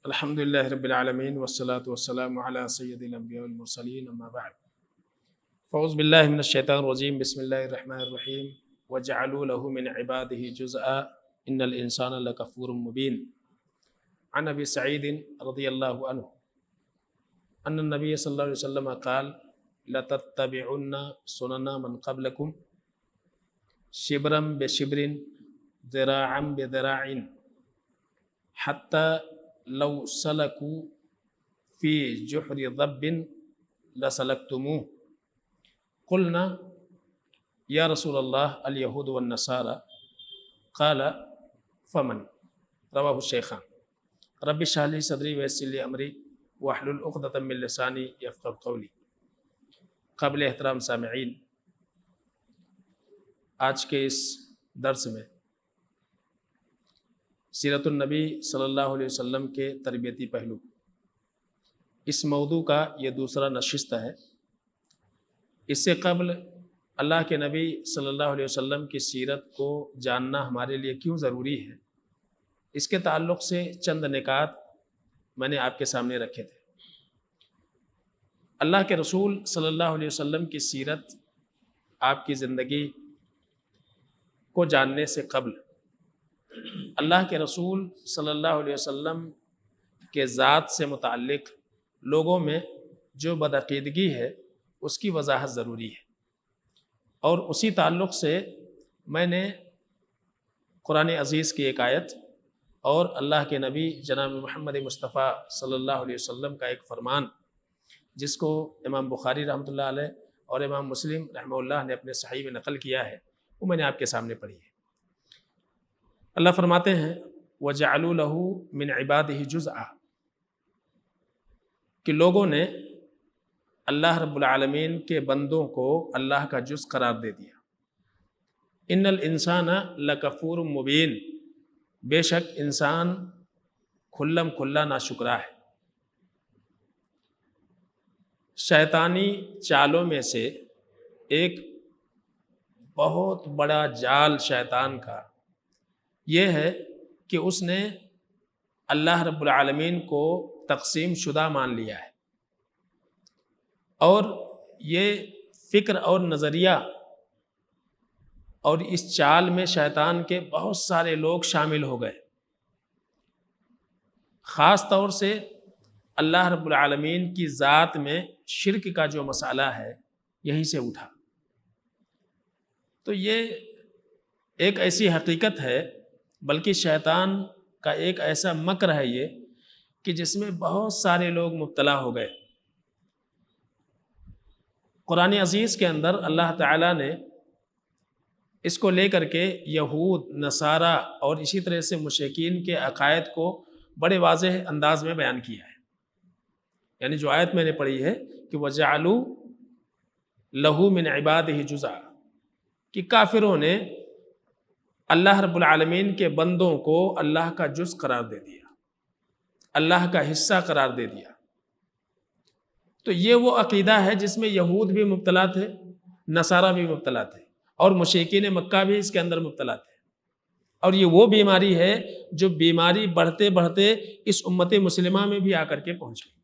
الحمد لله رب العالمين والصلاة والسلام على سيد الأنبياء والمرسلين أما بعد فأعوذ بالله من الشيطان الرجيم بسم الله الرحمن الرحيم وجعلوا له من عباده جزءا إن الإنسان لكفور مبين عن أبي سعيد رضي الله عنه أن النبي صلى الله عليه وسلم قال لتتبعن سنن من قبلكم شبرا بشبر ذراعا بذراع حتى لو سلكوا في جحر ضب لسلكتموه قلنا يا رسول الله اليهود والنصارى قال فمن رواه الشيخان رب اشرح لي صدري ويسر لي امری واحلل عقدۃ من لسانی یفقهوا قولی۔ قابل احترام سامعین، آج کے اس درس میں سیرت النبی صلی اللہ علیہ وسلم کے تربیتی پہلو، اس موضوع کا یہ دوسرا نشست ہے۔ اس سے قبل اللہ کے نبی صلی اللہ علیہ وسلم کی سیرت کو جاننا ہمارے لیے کیوں ضروری ہے، اس کے تعلق سے چند نکات میں نے آپ کے سامنے رکھے تھے۔ اللہ کے رسول صلی اللہ علیہ وسلم کی سیرت، آپ کی زندگی کو جاننے سے قبل اللہ کے رسول صلی اللہ علیہ وسلم کے ذات سے متعلق لوگوں میں جو بدعقیدگی ہے اس کی وضاحت ضروری ہے، اور اسی تعلق سے میں نے قرآن عزیز کی ایک آیت اور اللہ کے نبی جناب محمد مصطفیٰ صلی اللہ علیہ وسلم کا ایک فرمان، جس کو امام بخاری رحمۃ اللہ علیہ اور امام مسلم رحمہ اللہ نے اپنے صحیح میں نقل کیا ہے، وہ میں نے آپ کے سامنے پڑھی ہے۔ اللہ فرماتے ہیں وَجَعَلُوا لَهُ مِنْ عِبَادِهِ جُزْءًا، کہ لوگوں نے اللہ رب العالمین کے بندوں کو اللہ کا جز قرار دے دیا۔ ان الانسان لکفور مبین، بے شک انسان کھلم کھلا ناشکرا ہے۔ شیطانی چالوں میں سے ایک بہت بڑا جال شیطان کا یہ ہے کہ اس نے اللہ رب العالمین کو تقسیم شدہ مان لیا ہے، اور یہ فکر اور نظریہ اور اس چال میں شیطان کے بہت سارے لوگ شامل ہو گئے۔ خاص طور سے اللہ رب العالمین کی ذات میں شرک کا جو مسئلہ ہے یہیں سے اٹھا۔ تو یہ ایک ایسی حقیقت ہے، بلکہ شیطان کا ایک ایسا مکر ہے یہ، کہ جس میں بہت سارے لوگ مبتلا ہو گئے۔ قرآن عزیز کے اندر اللہ تعالیٰ نے اس کو لے کر کے یہود، نصارہ اور اسی طرح سے مشرکین کے عقائد کو بڑے واضح انداز میں بیان کیا ہے۔ یعنی جو آیت میں نے پڑھی ہے کہ وَجَعَلُوا لَهُ مِنْ عِبَادِهِ جُزْءًا، کہ کافروں نے اللہ رب العالمین کے بندوں کو اللہ کا جز قرار دے دیا، اللہ کا حصہ قرار دے دیا۔ تو یہ وہ عقیدہ ہے جس میں یہود بھی مبتلا تھے، نصارہ بھی مبتلا تھے، اور مشرکین مکہ بھی اس کے اندر مبتلا تھے۔ اور یہ وہ بیماری ہے جو بیماری بڑھتے بڑھتے اس امت مسلمہ میں بھی آ کر کے پہنچ گئی۔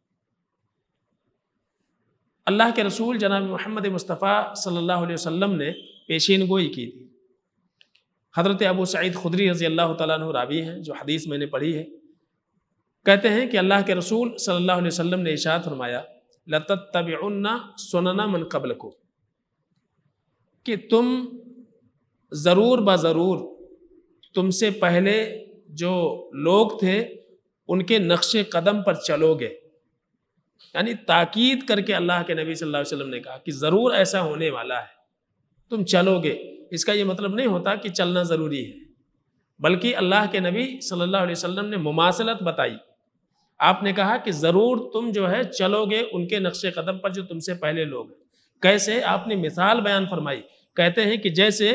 اللہ کے رسول جناب محمد مصطفیٰ صلی اللہ علیہ وسلم نے پیشین گوئی کی تھی۔ حضرت ابو سعید خدری رضی اللہ تعالیٰ عنہ راوی ہیں، جو حدیث میں نے پڑھی ہے، کہتے ہیں کہ اللہ کے رسول صلی اللہ علیہ وسلم نے ارشاد فرمایا لَتَتَّبِعُنَّ سُنَنَ مَنْ قَبْلَكُمْ، کہ تم ضرور بضرور تم سے پہلے جو لوگ تھے ان کے نقش قدم پر چلو گے۔ یعنی تاکید کر کے اللہ کے نبی صلی اللہ علیہ وسلم نے کہا کہ ضرور ایسا ہونے والا ہے، تم چلو گے۔ اس کا یہ مطلب نہیں ہوتا کہ چلنا ضروری ہے، بلکہ اللہ کے نبی صلی اللہ علیہ وسلم نے مماثلت بتائی۔ آپ نے کہا کہ ضرور تم جو ہے چلو گے ان کے نقش قدم پر جو تم سے پہلے لوگ ہیں۔ کیسے؟ آپ نے مثال بیان فرمائی، کہتے ہیں کہ جیسے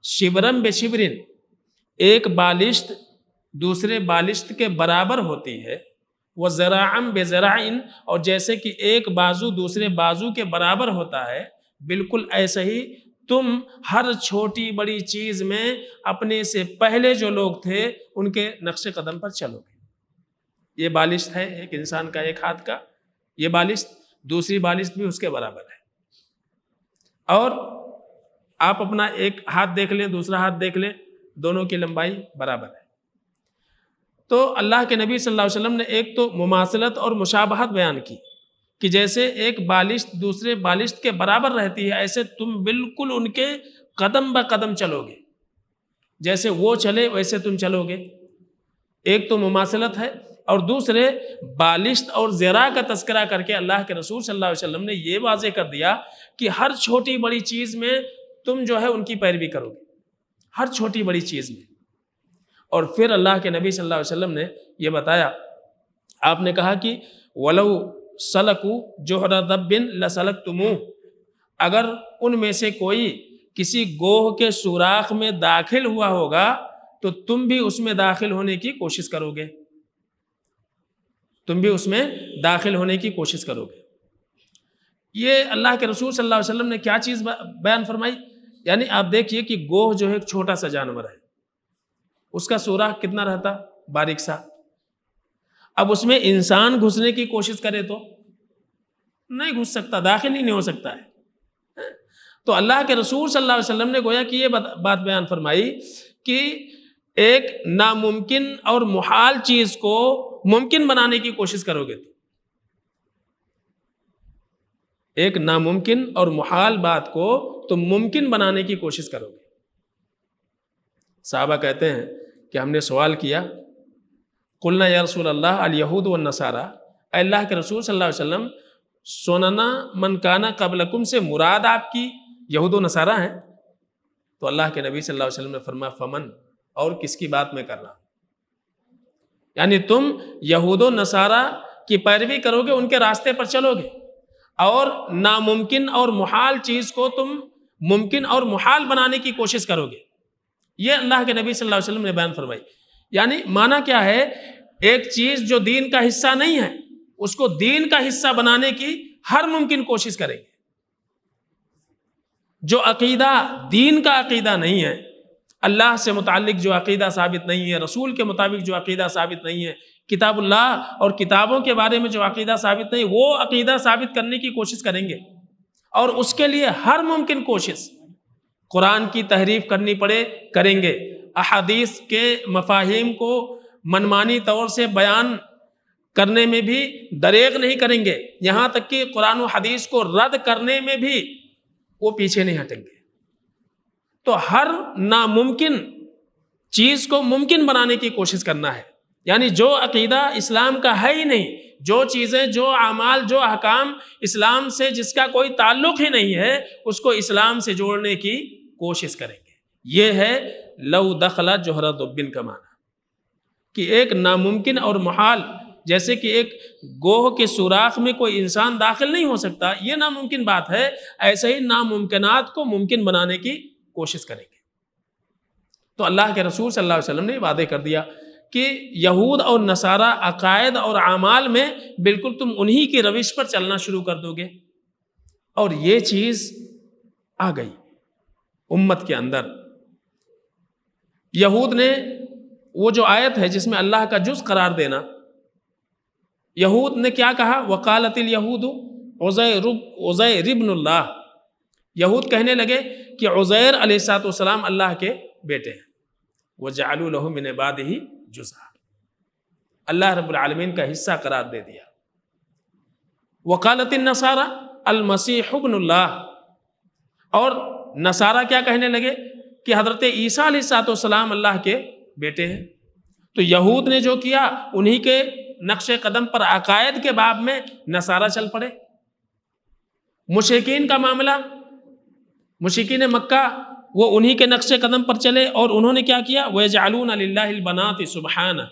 شبرم بے شبرن، ایک بالشت دوسرے بالشت کے برابر ہوتی ہے، وہ ذراعم بے ذراعن، اور جیسے کہ ایک بازو دوسرے بازو کے برابر ہوتا ہے، بالکل ایسے ہی تم ہر چھوٹی بڑی چیز میں اپنے سے پہلے جو لوگ تھے ان کے نقش قدم پر چلو گے۔ یہ بالشت ہے ایک انسان کا ایک ہاتھ کا، یہ بالشت دوسری بالشت بھی اس کے برابر ہے، اور آپ اپنا ایک ہاتھ دیکھ لیں دوسرا ہاتھ دیکھ لیں، دونوں کی لمبائی برابر ہے۔ تو اللہ کے نبی صلی اللہ علیہ وسلم نے ایک تو مماثلت اور مشابہت بیان کی کہ جیسے ایک بالشت دوسرے بالشت کے برابر رہتی ہے، ایسے تم بالکل ان کے قدم بہ قدم چلو گے، جیسے وہ چلے ویسے تم چلو گے۔ ایک تو مماثلت ہے، اور دوسرے بالشت اور ذراع کا تذکرہ کر کے اللہ کے رسول صلی اللہ علیہ وسلم نے یہ واضح کر دیا کہ ہر چھوٹی بڑی چیز میں تم جو ہے ان کی پیروی کرو گے، ہر چھوٹی بڑی چیز میں۔ اور پھر اللہ کے نبی صلی اللہ علیہ وسلم نے یہ بتایا، آپ نے کہا کہ وَلَوْ سَلَكُوا جُحْرَ ضَبٍّ لَسَلَكْتُمُوهُ، اگر ان میں سے کوئی کسی گوہ کے سوراخ میں داخل ہوا ہوگا تو تم بھی اس میں داخل ہونے کی کوشش کرو گے، تم بھی اس میں داخل ہونے کی کوشش کرو گے۔ یہ اللہ کے رسول صلی اللہ علیہ وسلم نے کیا چیز بیان فرمائی؟ یعنی آپ دیکھیے کہ گوہ جو ہے ایک چھوٹا سا جانور ہے، اس کا سوراخ کتنا رہتا؟ باریک سا۔ اب اس میں انسان گھسنے کی کوشش کرے تو نہیں گھس سکتا، داخل ہی نہیں ہو سکتا ہے۔ تو اللہ کے رسول صلی اللہ علیہ وسلم نے گویا کہ یہ بات بیان فرمائی کہ ایک ناممکن اور محال چیز کو ممکن بنانے کی کوشش کرو گے، ایک ناممکن اور محال بات کو تم ممکن بنانے کی کوشش کرو گے۔ صحابہ کہتے ہیں کہ ہم نے سوال کیا، قلنا یا رسول اللہ الیہود والنصارى، اے اللہ کے رسول صلی اللہ علیہ وسلم سننا من کانا قبلکم سے مراد آپ کی یہود و نصارہ ہیں؟ تو اللہ کے نبی صلی اللہ علیہ وسلم نے فرمایا فمن، اور کس کی بات میں کر رہا ہوں؟ یعنی تم یہود و نصارہ کی پیروی کرو گے، ان کے راستے پر چلو گے، اور ناممکن اور محال چیز کو تم ممکن اور محال بنانے کی کوشش کرو گے۔ یہ اللہ کے نبی صلی اللہ علیہ وسلم نے بیان فرمائی۔ یعنی معنی کیا ہے؟ ایک چیز جو دین کا حصہ نہیں ہے اس کو دین کا حصہ بنانے کی ہر ممکن کوشش کریں گے۔ جو عقیدہ دین کا عقیدہ نہیں ہے، اللہ سے متعلق جو عقیدہ ثابت نہیں ہے، رسول کے مطابق جو عقیدہ ثابت نہیں ہے، کتاب اللہ اور کتابوں کے بارے میں جو عقیدہ ثابت نہیں، وہ عقیدہ ثابت کرنے کی کوشش کریں گے، اور اس کے لیے ہر ممکن کوشش، قرآن کی تحریف کرنی پڑے کریں گے، احادیث کے مفاہیم کو منمانی طور سے بیان کرنے میں بھی دریغ نہیں کریں گے، یہاں تک کہ قرآن و حدیث کو رد کرنے میں بھی وہ پیچھے نہیں ہٹیں گے۔ تو ہر ناممکن چیز کو ممکن بنانے کی کوشش کرنا ہے، یعنی جو عقیدہ اسلام کا ہے ہی نہیں، جو چیزیں، جو اعمال، جو احکام اسلام سے جس کا کوئی تعلق ہی نہیں ہے، اس کو اسلام سے جوڑنے کی کوشش کریں گے۔ یہ ہے لو دخل جوہر ضب کا معنی، کہ ایک ناممکن اور محال، جیسے کہ ایک گوہ کے سوراخ میں کوئی انسان داخل نہیں ہو سکتا، یہ ناممکن بات ہے، ایسے ہی ناممکنات کو ممکن بنانے کی کوشش کریں گے۔ تو اللہ کے رسول صلی اللہ علیہ وسلم نے وعدے کر دیا کہ یہود اور نصارہ عقائد اور اعمال میں بالکل تم انہی کی روش پر چلنا شروع کر دو گے، اور یہ چیز آ گئی امت کے اندر۔ یہود نے وہ جو آیت ہے جس میں اللہ کا جز قرار دینا، یہود نے کیا کہا؟ وقالت الیہود عزیر ابن اللہ، یہود کہنے لگے کہ عزیر علیہ السلام اللہ کے بیٹے ہیں، وجعلوا له من عباده جزءا، اللہ رب العالمین کا حصہ قرار دے دیا۔ وقالت النصارى المسیح ابن اللہ، اور نصارہ کیا کہنے لگے کہ حضرت عیسیٰ علیہ السلام اللہ کے بیٹے ہیں۔ تو یہود نے جو کیا، انہی کے نقش قدم پر عقائد کے باب میں نصارہ چل پڑے۔ مشرکین کا معاملہ، مشرکین مکہ وہ انہی کے نقش قدم پر چلے، اور انہوں نے کیا کیا؟ وَيَجْعَلُونَ لِلَّهِ الْبَنَاتِ سُبْحَانَهُ،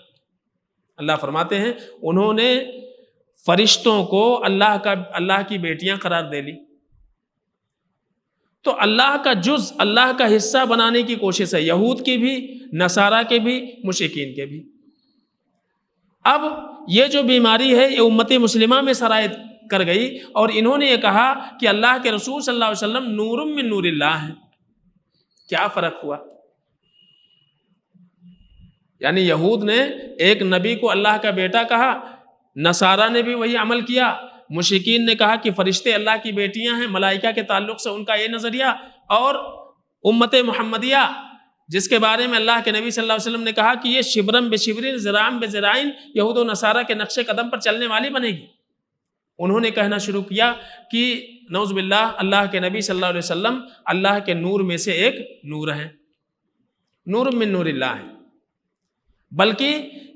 اللہ فرماتے ہیں انہوں نے فرشتوں کو اللہ کی بیٹیاں قرار دے لی۔ تو اللہ کا جز، اللہ کا حصہ بنانے کی کوشش ہے، یہود کی بھی، نصارہ کے بھی، مشرکین کے بھی۔ اب یہ جو بیماری ہے یہ امت مسلمہ میں سرایت کر گئی، اور انہوں نے یہ کہا کہ اللہ کے رسول صلی اللہ علیہ وسلم نور من نور اللہ ہیں۔ کیا فرق ہوا؟ یعنی یہود نے ایک نبی کو اللہ کا بیٹا کہا، نصارہ نے بھی وہی عمل کیا، مشرکین نے کہا کہ فرشتے اللہ کی بیٹیاں ہیں، ملائکہ کے تعلق سے ان کا یہ نظریہ، اور امت محمدیہ جس کے بارے میں اللہ کے نبی صلی اللہ علیہ وسلم نے کہا کہ یہ شبرم بشبرین ذراعم بذراعین یہود و نصارہ کے نقش قدم پر چلنے والی بنے گی، انہوں نے کہنا شروع کیا کہ نعوذ باللہ اللہ کے نبی صلی اللہ علیہ وسلم اللہ کے نور میں سے ایک نور ہیں، نور من نور اللہ ہے۔ بلکہ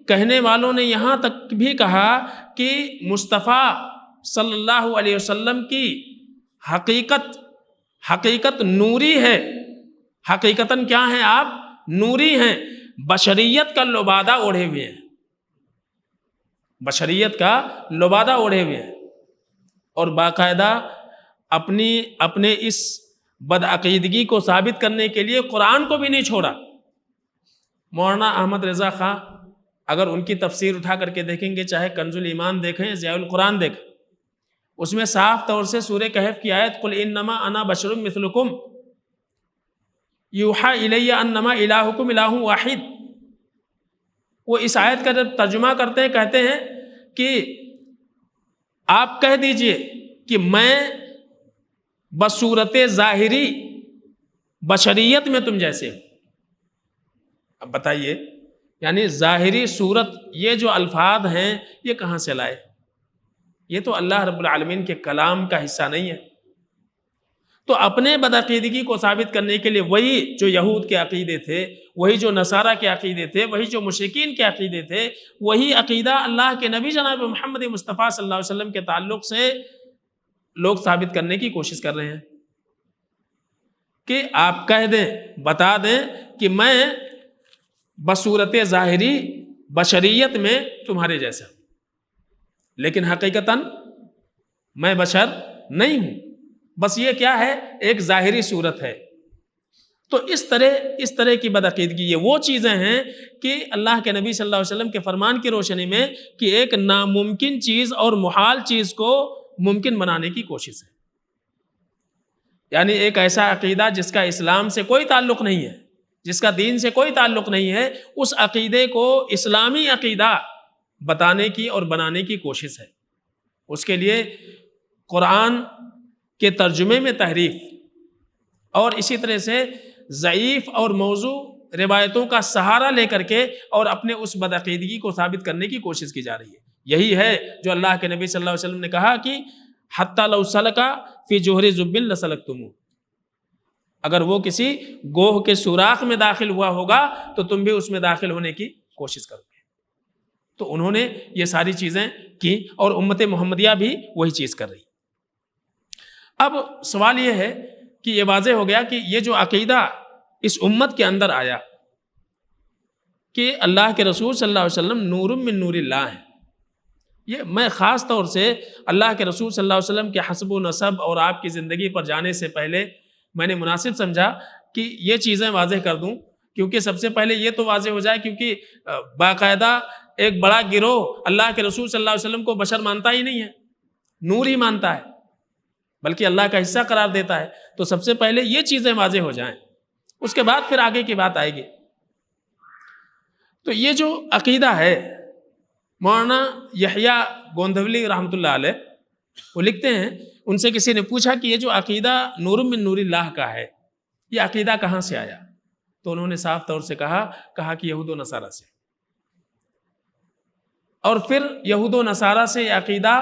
کہنے والوں نے یہاں تک بھی کہا کہ مصطفیٰ صلی اللہ علیہ وسلم کی حقیقت نوری ہے، حقیقتاً کیا ہیں آپ؟ نوری ہیں، بشریت کا لبادہ اوڑھے ہوئے ہیں، بشریت کا لبادہ اوڑھے ہوئے ہیں، اور باقاعدہ اپنے اس بدعقیدگی کو ثابت کرنے کے لیے قرآن کو بھی نہیں چھوڑا۔ مولانا احمد رضا خان اگر ان کی تفسیر اٹھا کر کے دیکھیں گے، چاہے کنز الایمان دیکھیں، ضیاء القرآن دیکھیں، اس میں صاف طور سے سورہ کہف کی آیت قل انما انا بشر مثلکم یوحی الی انما الہکم الہ واحد، وہ اس آیت کا جب ترجمہ کرتے ہیں کہتے ہیں کہ آپ کہہ دیجئے کہ میں بصورت ظاہری بشریت میں تم جیسے ہوں۔ اب بتائیے، یعنی ظاہری صورت، یہ جو الفاظ ہیں یہ کہاں سے لائے؟ یہ تو اللہ رب العالمین کے کلام کا حصہ نہیں ہے۔ تو اپنے بدعقیدگی کو ثابت کرنے کے لیے وہی جو یہود کے عقیدے تھے، وہی جو نصارہ کے عقیدے تھے، وہی جو مشرکین کے عقیدے تھے، وہی عقیدہ اللہ کے نبی جناب محمد مصطفیٰ صلی اللہ علیہ وسلم کے تعلق سے لوگ ثابت کرنے کی کوشش کر رہے ہیں کہ آپ کہہ دیں، بتا دیں کہ میں بصورت ظاہری بشریت میں تمہارے جیسا، لیکن حقیقتاً میں بشر نہیں ہوں، بس یہ کیا ہے؟ ایک ظاہری صورت ہے۔ تو اس طرح کی بدعقیدگی، یہ وہ چیزیں ہیں کہ اللہ کے نبی صلی اللہ علیہ وسلم کے فرمان کی روشنی میں کہ ایک ناممکن چیز اور محال چیز کو ممکن بنانے کی کوشش ہے، یعنی ایک ایسا عقیدہ جس کا اسلام سے کوئی تعلق نہیں ہے، جس کا دین سے کوئی تعلق نہیں ہے، اس عقیدے کو اسلامی عقیدہ بتانے کی اور بنانے کی کوشش ہے۔ اس کے لیے قرآن کے ترجمے میں تحریف اور اسی طرح سے ضعیف اور موضوع روایتوں کا سہارا لے کر کے اور اپنے اس بدعقیدگی کو ثابت کرنے کی کوشش کی جا رہی ہے۔ یہی ہے جو اللہ کے نبی صلی اللہ علیہ وسلم نے کہا کہ حتی لو سلکا فی جوہر ذب لسلکتموہ، اگر وہ کسی گوہ کے سوراخ میں داخل ہوا ہوگا تو تم بھی اس میں داخل ہونے کی کوشش کرو گے۔ تو انہوں نے یہ ساری چیزیں کی اور امت محمدیہ بھی وہی چیز کر رہی۔ اب سوال یہ ہے کہ یہ واضح ہو گیا کہ یہ جو عقیدہ اس امت کے اندر آیا کہ اللہ کے رسول صلی اللہ علیہ وسلم نور من نور اللہ ہے، یہ میں خاص طور سے اللہ کے رسول صلی اللہ علیہ وسلم کے حسب و نسب اور آپ کی زندگی پر جانے سے پہلے میں نے مناسب سمجھا کہ یہ چیزیں واضح کر دوں، کیونکہ سب سے پہلے یہ تو واضح ہو جائے، کیونکہ باقاعدہ ایک بڑا گروہ اللہ کے رسول صلی اللہ علیہ وسلم کو بشر مانتا ہی نہیں ہے، نور ہی مانتا ہے، بلکہ اللہ کا حصہ قرار دیتا ہے۔ تو سب سے پہلے یہ چیزیں واضح ہو جائیں، اس کے بعد پھر آگے کی بات آئے گی۔ تو یہ جو عقیدہ ہے، مولانا یحییٰ گوندھولی رحمۃ اللہ علیہ وہ لکھتے ہیں، ان سے کسی نے پوچھا کہ یہ جو عقیدہ نور من نور اللہ کا ہے، یہ عقیدہ کہاں سے آیا؟ تو انہوں نے صاف طور سے کہا کہ یہود و نصارہ سے، اور پھر یہود و نصارہ سے یہ عقیدہ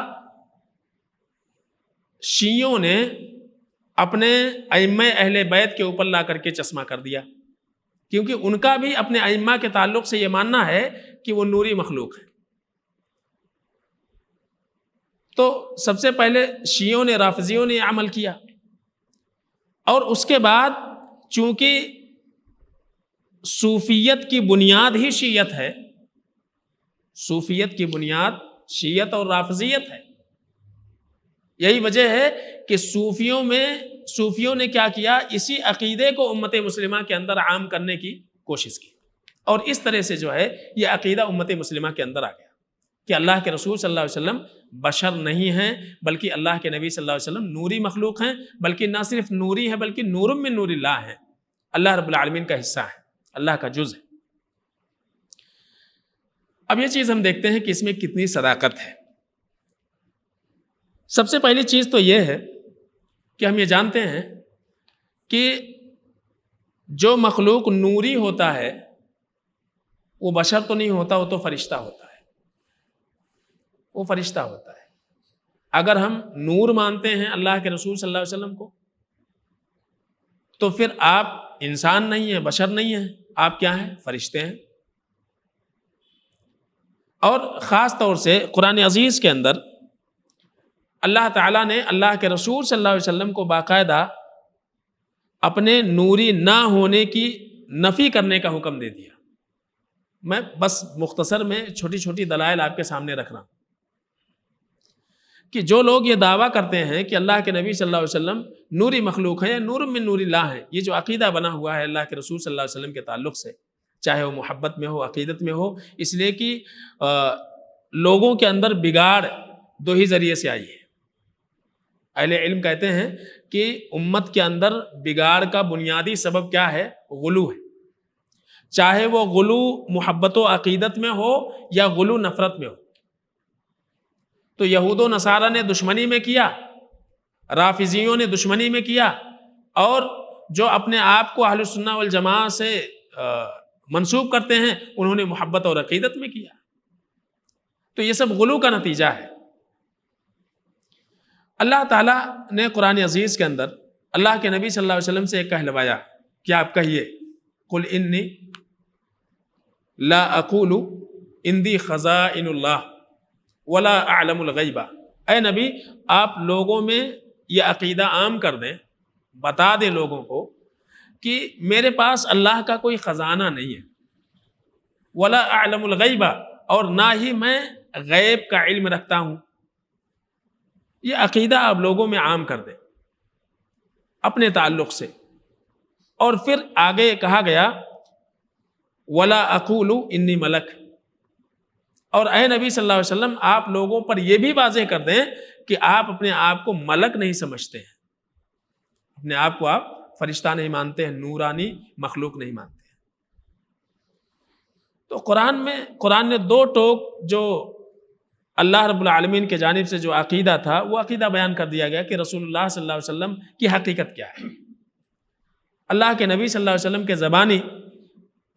شیعوں نے اپنے ائمہ اہل بیت کے اوپر لا کر کے چشمہ کر دیا، کیونکہ ان کا بھی اپنے ائمہ کے تعلق سے یہ ماننا ہے کہ وہ نوری مخلوق ہے۔ تو سب سے پہلے شیعوں نے، رافضیوں نے یہ عمل کیا، اور اس کے بعد چونکہ صوفیت کی بنیاد ہی شیعت ہے، صوفیت کی بنیاد شیعت اور رافضیت ہے، یہی وجہ ہے کہ صوفیوں نے کیا کیا، اسی عقیدے کو امت مسلمہ کے اندر عام کرنے کی کوشش کی، اور اس طرح سے جو ہے یہ عقیدہ امت مسلمہ کے اندر آ گیا کہ اللہ کے رسول صلی اللہ علیہ وسلم بشر نہیں ہیں، بلکہ اللہ کے نبی صلی اللہ علیہ وسلم نوری مخلوق ہیں، بلکہ نہ صرف نوری ہے بلکہ نور من نور اللہ ہیں، اللہ رب العالمین کا حصہ ہے، اللہ کا جز ہے۔ اب یہ چیز ہم دیکھتے ہیں کہ اس میں کتنی صداقت ہے۔ سب سے پہلی چیز تو یہ ہے کہ ہم یہ جانتے ہیں کہ جو مخلوق نوری ہوتا ہے وہ بشر تو نہیں ہوتا، وہ تو فرشتہ ہوتا ہے، وہ فرشتہ ہوتا ہے۔ اگر ہم نور مانتے ہیں اللہ کے رسول صلی اللہ علیہ وسلم کو، تو پھر آپ انسان نہیں ہیں، بشر نہیں ہیں، آپ کیا ہیں؟ فرشتے ہیں۔ اور خاص طور سے قرآن عزیز کے اندر اللہ تعالیٰ نے اللہ کے رسول صلی اللہ علیہ وسلم کو باقاعدہ اپنے نوری نہ ہونے کی نفی کرنے کا حکم دے دیا۔ میں بس مختصر میں چھوٹی چھوٹی دلائل آپ کے سامنے رکھ رہا ہوں کہ جو لوگ یہ دعویٰ کرتے ہیں کہ اللہ کے نبی صلی اللہ علیہ وسلم نوری مخلوق ہے یا نور من نور اللہ ہے، یہ جو عقیدہ بنا ہوا ہے اللہ کے رسول صلی اللہ علیہ وسلم کے تعلق سے، چاہے وہ محبت میں ہو، عقیدت میں ہو، اس لیے کہ لوگوں کے اندر بگاڑ دو ہی ذریعے سے آئی ہے۔ اہل علم کہتے ہیں کہ امت کے اندر بگاڑ کا بنیادی سبب کیا ہے؟ غلو ہے، چاہے وہ غلو محبت و عقیدت میں ہو یا غلو نفرت میں ہو۔ تو یہود و نصارہ نے دشمنی میں کیا، رافضیوں نے دشمنی میں کیا، اور جو اپنے آپ کو اہل سنہ والجماعہ سے منسوب کرتے ہیں انہوں نے محبت اور عقیدت میں کیا۔ تو یہ سب غلو کا نتیجہ ہے۔ اللہ تعالیٰ نے قرآن عزیز کے اندر اللہ کے نبی صلی اللہ علیہ وسلم سے ایک کہلوایا کہ آپ کہیے قل انی لا اقول عندی خزائن اللہ ولا اعلم الغیب۔ اے نبی، آپ لوگوں میں یہ عقیدہ عام کر دیں، بتا دیں لوگوں کو کہ میرے پاس اللہ کا کوئی خزانہ نہیں ہے، ولا اعلم الغیب، اور نہ ہی میں غیب کا علم رکھتا ہوں۔ یہ عقیدہ آپ لوگوں میں عام کر دیں اپنے تعلق سے۔ اور پھر آگے کہا گیا ولا اقول انی ملک، اور اے نبی صلی اللہ علیہ وسلم آپ لوگوں پر یہ بھی واضح کر دیں کہ آپ اپنے آپ کو ملک نہیں سمجھتے ہیں، اپنے آپ کو آپ فرشتہ نہیں مانتے ہیں، نورانی مخلوق نہیں مانتے ہیں۔ تو قرآن نے دو ٹوک جو اللہ رب العالمین کے جانب سے جو عقیدہ تھا وہ عقیدہ بیان کر دیا گیا کہ رسول اللہ صلی اللہ علیہ وسلم کی حقیقت کیا ہے۔ اللہ کے نبی صلی اللہ علیہ وسلم کے زبانی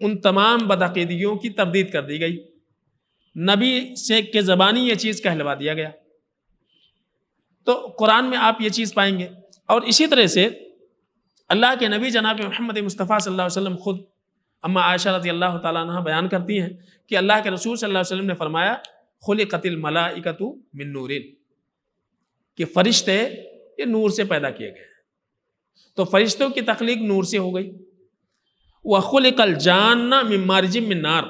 ان تمام بدعقیدگیوں کی تردید کر دی گئی، نبی سے کے زبانی یہ چیز کہلوا دیا گیا۔ تو قرآن میں آپ یہ چیز پائیں گے۔ اور اسی طرح سے اللہ کے نبی جناب محمد مصطفیٰ صلی اللہ علیہ وسلم خود اما عائشہ رضی اللہ تعالیٰ عنہ بیان کرتی ہیں کہ اللہ کے رسول صلی اللہ علیہ وسلم نے فرمایا خلقت الملائکۃ من نور، کہ فرشتے یہ نور سے پیدا کیے گئے ہیں۔ تو فرشتوں کی تخلیق نور سے ہو گئی۔ وخلق الجان من مارج من نار،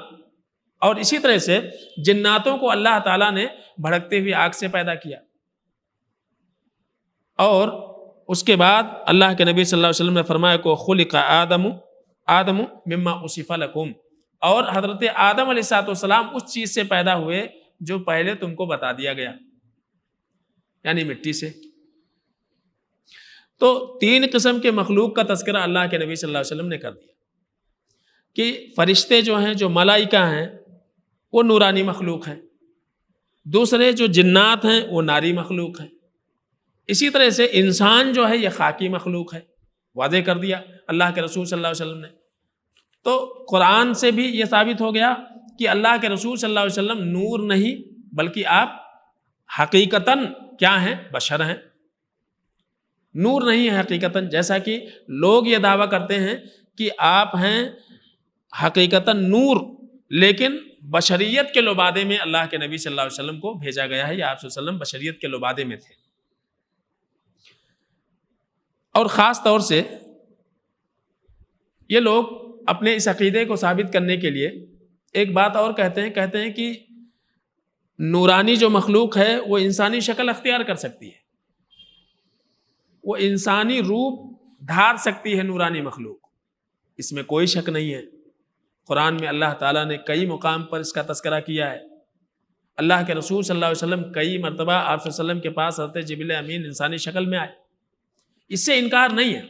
اور اسی طرح سے جناتوں کو اللہ تعالیٰ نے بھڑکتے ہوئے آگ سے پیدا کیا۔ اور اس کے بعد اللہ کے نبی صلی اللہ علیہ وسلم نے فرمایا کہ خلق آدم مما اصف لکم، اور حضرت آدم علیہ السلام اس چیز سے پیدا ہوئے جو پہلے تم کو بتا دیا گیا، یعنی مٹی سے۔ تو تین قسم کے مخلوق کا تذکرہ اللہ کے نبی صلی اللہ علیہ وسلم نے کر دیا کہ فرشتے جو ہیں، جو ملائکہ ہیں، وہ نورانی مخلوق ہیں، دوسرے جو جنات ہیں وہ ناری مخلوق ہیں، اسی طرح سے انسان جو ہے یہ خاکی مخلوق ہے، واضح کر دیا اللہ کے رسول صلی اللہ علیہ وسلم نے۔ تو قرآن سے بھی یہ ثابت ہو گیا کہ اللہ کے رسول صلی اللہ علیہ وسلم نور نہیں بلکہ آپ حقیقتاً کیا ہیں؟ بشر ہیں، نور نہیں ہے حقیقتاً۔ جیسا کہ لوگ یہ دعویٰ کرتے ہیں کہ آپ ہیں حقیقتاً نور، لیکن بشریت کے لبادے میں اللہ کے نبی صلی اللہ علیہ وسلم کو بھیجا گیا ہے، یا آپ صلی اللہ علیہ وسلم بشریت کے لبادے میں تھے۔ اور خاص طور سے یہ لوگ اپنے اس عقیدے کو ثابت کرنے کے لیے ایک بات اور کہتے ہیں کہ نورانی جو مخلوق ہے وہ انسانی شکل اختیار کر سکتی ہے، وہ انسانی روپ دھار سکتی ہے نورانی مخلوق، اس میں کوئی شک نہیں ہے۔ قرآن میں اللہ تعالیٰ نے کئی مقام پر اس کا تذکرہ کیا ہے۔ اللہ کے رسول صلی اللہ علیہ وسلم کئی مرتبہ آپ صلی اللہ علیہ وسلم کے پاس حضرت جبریل امین انسانی شکل میں آئے، اس سے انکار نہیں ہے۔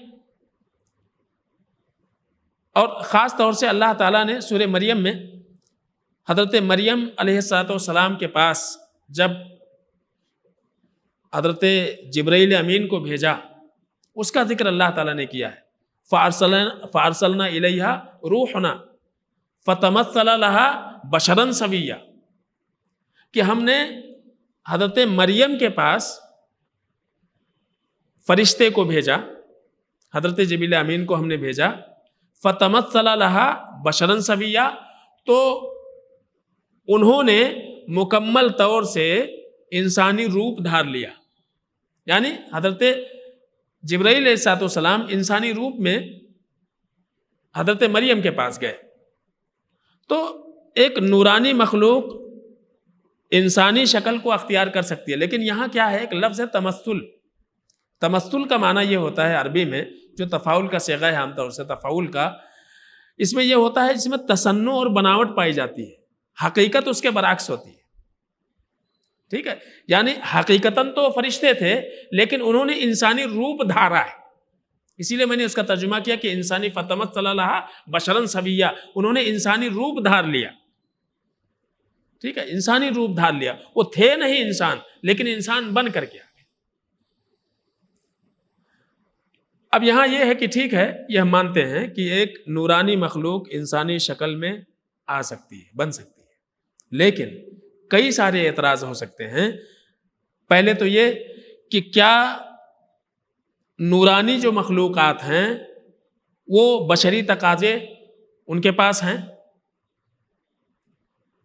اور خاص طور سے اللہ تعالیٰ نے سورہ مریم میں حضرت مریم علیہ السلام کے پاس جب حضرت جبرائیل امین کو بھیجا، اس کا ذکر اللہ تعالیٰ نے کیا ہے، فارسلنا الیہا روحنا فتمثل لہا بشرا سویا، کہ ہم نے حضرت مریم کے پاس فرشتے کو بھیجا، حضرت جبرائیل امین کو ہم نے بھیجا، فتمثل لہا بشرا سویا، تو انہوں نے مکمل طور سے انسانی روپ دھار لیا، یعنی حضرت جبرائیل علیہ السلام انسانی روپ میں حضرت مریم کے پاس گئے۔ تو ایک نورانی مخلوق انسانی شکل کو اختیار کر سکتی ہے، لیکن یہاں کیا ہے، ایک لفظ ہے تمثل۔ تمثل کا معنی یہ ہوتا ہے عربی میں، جو تفاعل کا صیغہ ہے عام طور سے تفاعل کا، اس میں یہ ہوتا ہے جس میں تصنع اور بناوٹ پائی جاتی ہے، حقیقت اس کے برعکس ہوتی ہے، ٹھیک ہے؟ یعنی حقیقتاً تو فرشتے تھے لیکن انہوں نے انسانی روپ دھارا ہے، اسی لیے میں نے اس کا ترجمہ کیا کہ انسانی فتمثل لہا بشرا سویا، انہوں نے انسانی روپ دھار لیا، ٹھیک ہے؟ انسانی روپ دھار لیا، وہ تھے نہیں انسان لیکن انسان بن کر کے آ گئے۔ اب یہاں یہ ہے کہ ٹھیک ہے، یہ ہم مانتے ہیں کہ ایک نورانی مخلوق انسانی شکل میں آ سکتی ہے، بن سکتی ہے، لیکن کئی سارے اعتراض ہو سکتے ہیں۔ پہلے تو یہ کہ کیا نورانی جو مخلوقات ہیں وہ بشری تقاضے ان کے پاس ہیں؟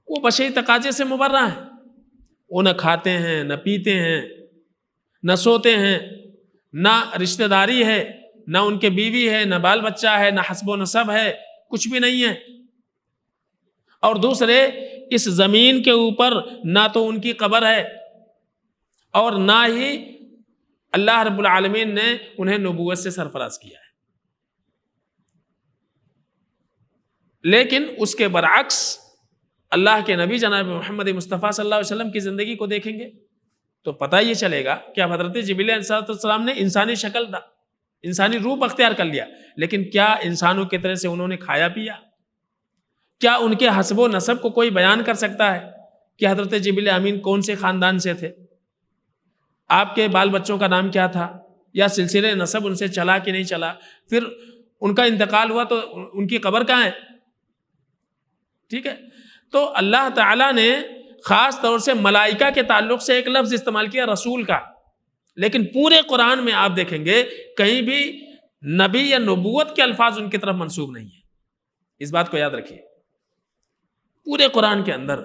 وہ بشری تقاضے سے مبرہ ہیں، وہ نہ کھاتے ہیں، نہ پیتے ہیں، نہ سوتے ہیں، نہ رشتہ داری ہے، نہ ان کے بیوی ہے، نہ بال بچہ ہے، نہ حسب و نسب ہے، کچھ بھی نہیں ہے۔ اور دوسرے، اس زمین کے اوپر نہ تو ان کی قبر ہے اور نہ ہی اللہ رب العالمین نے انہیں نبوت سے سرفراز کیا ہے۔ لیکن اس کے برعکس اللہ کے نبی جناب محمد مصطفیٰ صلی اللہ علیہ وسلم کی زندگی کو دیکھیں گے تو پتہ یہ چلے گا کہ اب حضرت جبرائیل علیہ السلام نے انسانی شکل دا، انسانی روپ اختیار کر لیا، لیکن کیا انسانوں کی طرح سے انہوں نے کھایا پیا؟ کیا ان کے حسب و نسب کو کوئی بیان کر سکتا ہے کہ حضرت جبرائیل امین کون سے خاندان سے تھے، آپ کے بال بچوں کا نام کیا تھا، یا سلسلے نسب ان سے چلا کہ نہیں چلا، پھر ان کا انتقال ہوا تو ان کی قبر کہاں ہے؟ ٹھیک ہے؟ تو اللہ تعالیٰ نے خاص طور سے ملائکہ کے تعلق سے ایک لفظ استعمال کیا رسول کا، لیکن پورے قرآن میں آپ دیکھیں گے کہیں بھی نبی یا نبوت کے الفاظ ان کی طرف منسوب نہیں ہے، اس بات کو یاد رکھیے۔ پورے قرآن کے اندر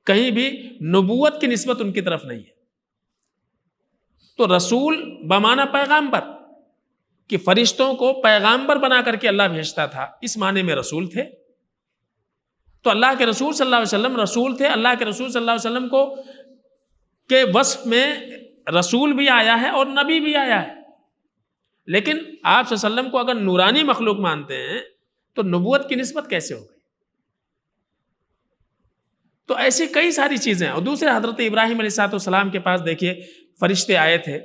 کہیں بھی نبوت کی نسبت ان کی طرف نہیں ہے۔ تو رسول بمعنی پیغامبر، کہ فرشتوں کو پیغامبر بنا کر کے اللہ بھیجتا تھا، اس معنی میں رسول تھے۔ تو اللہ کے رسول صلی اللہ علیہ وسلم رسول تھے، اللہ کے رسول صلی اللہ علیہ وسلم کو کے وصف میں رسول بھی آیا ہے اور نبی بھی آیا ہے، لیکن آپ صلی اللہ علیہ وسلم کو اگر نورانی مخلوق مانتے ہیں تو نبوت کی نسبت کیسے ہو گئی؟ تو ایسی کئی ساری چیزیں۔ اور دوسرے، حضرت ابراہیم علیہ السلام کے پاس دیکھیے فرشتے آئے تھے،